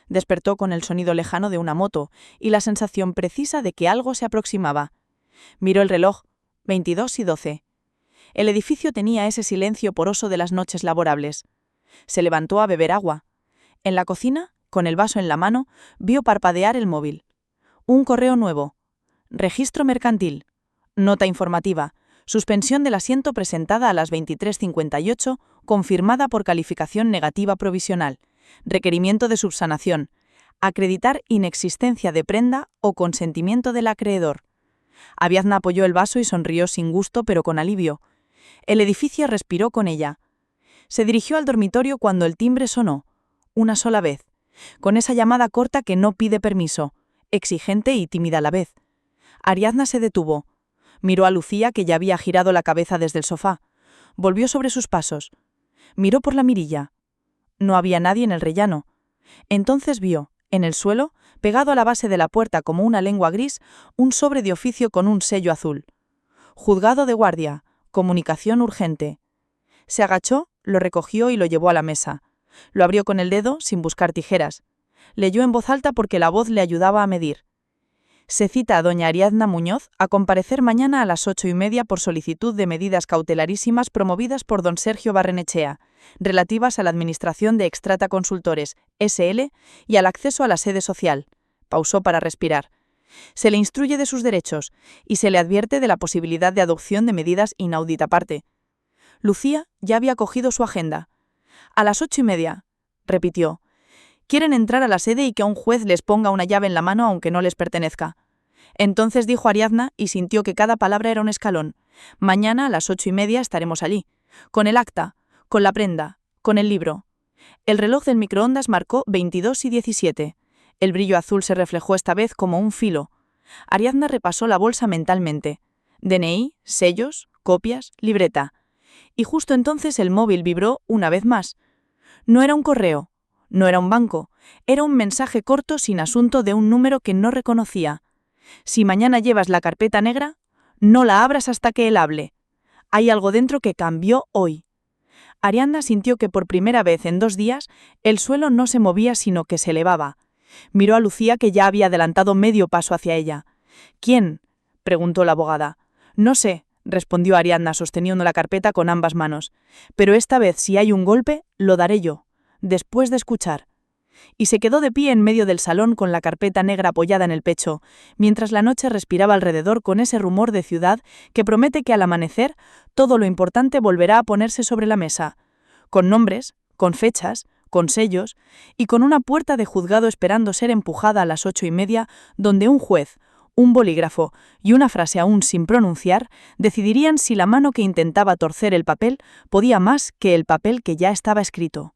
Despertó con el sonido lejano de una moto y la sensación precisa de que algo se aproximaba. Miró el reloj, 22:12. El edificio tenía ese silencio poroso de las noches laborables. Se levantó a beber agua. En la cocina, con el vaso en la mano, vio parpadear el móvil. Un correo nuevo. Registro mercantil. Nota informativa. Suspensión del asiento presentada a las 23:58, confirmada por calificación negativa provisional. Requerimiento de subsanación. Acreditar inexistencia de prenda o consentimiento del acreedor. Ariadna apoyó el vaso y sonrió sin gusto pero con alivio. El edificio respiró con ella. Se dirigió al dormitorio cuando el timbre sonó. Una sola vez. Con esa llamada corta que no pide permiso, exigente y tímida a la vez. Ariadna se detuvo. Miró a Lucía, que ya había girado la cabeza desde el sofá. Volvió sobre sus pasos. Miró por la mirilla. No había nadie en el rellano. Entonces vio, en el suelo, pegado a la base de la puerta como una lengua gris, un sobre de oficio con un sello azul. Juzgado de guardia. Comunicación urgente. Se agachó, lo recogió y lo llevó a la mesa. Lo abrió con el dedo, sin buscar tijeras. Leyó en voz alta porque la voz le ayudaba a medir. Se cita a doña Ariadna Muñoz a comparecer mañana a las 8:30 por solicitud de medidas cautelarísimas promovidas por don Sergio Barrenechea, relativas a la administración de Extrata Consultores, S.L., y al acceso a la sede social. Pausó para respirar. Se le instruye de sus derechos y se le advierte de la posibilidad de adopción de medidas inaudita parte. Lucía ya había cogido su agenda. A las 8:30, repitió. Quieren entrar a la sede y que un juez les ponga una llave en la mano aunque no les pertenezca. Entonces dijo Ariadna y sintió que cada palabra era un escalón. Mañana a las 8:30 estaremos allí. Con el acta, con la prenda, con el libro. El reloj del microondas marcó 22:17. El brillo azul se reflejó esta vez como un filo. Ariadna repasó la bolsa mentalmente. DNI, sellos, copias, libreta. Y justo entonces el móvil vibró una vez más. No era un correo. No era un banco, era un mensaje corto sin asunto de un número que no reconocía. Si mañana llevas la carpeta negra, no la abras hasta que él hable. Hay algo dentro que cambió hoy. Ariadna sintió que por primera vez en 2 días el suelo no se movía sino que se elevaba. Miró a Lucía, que ya había adelantado medio paso hacia ella. ¿Quién?, preguntó la abogada. No sé, respondió Ariadna sosteniendo la carpeta con ambas manos. Pero esta vez si hay un golpe, lo daré yo. Después de escuchar. Y se quedó de pie en medio del salón con la carpeta negra apoyada en el pecho, mientras la noche respiraba alrededor con ese rumor de ciudad que promete que al amanecer todo lo importante volverá a ponerse sobre la mesa, con nombres, con fechas, con sellos y con una puerta de juzgado esperando ser empujada a las 8:30, donde un juez, un bolígrafo y una frase aún sin pronunciar decidirían si la mano que intentaba torcer el papel podía más que el papel que ya estaba escrito.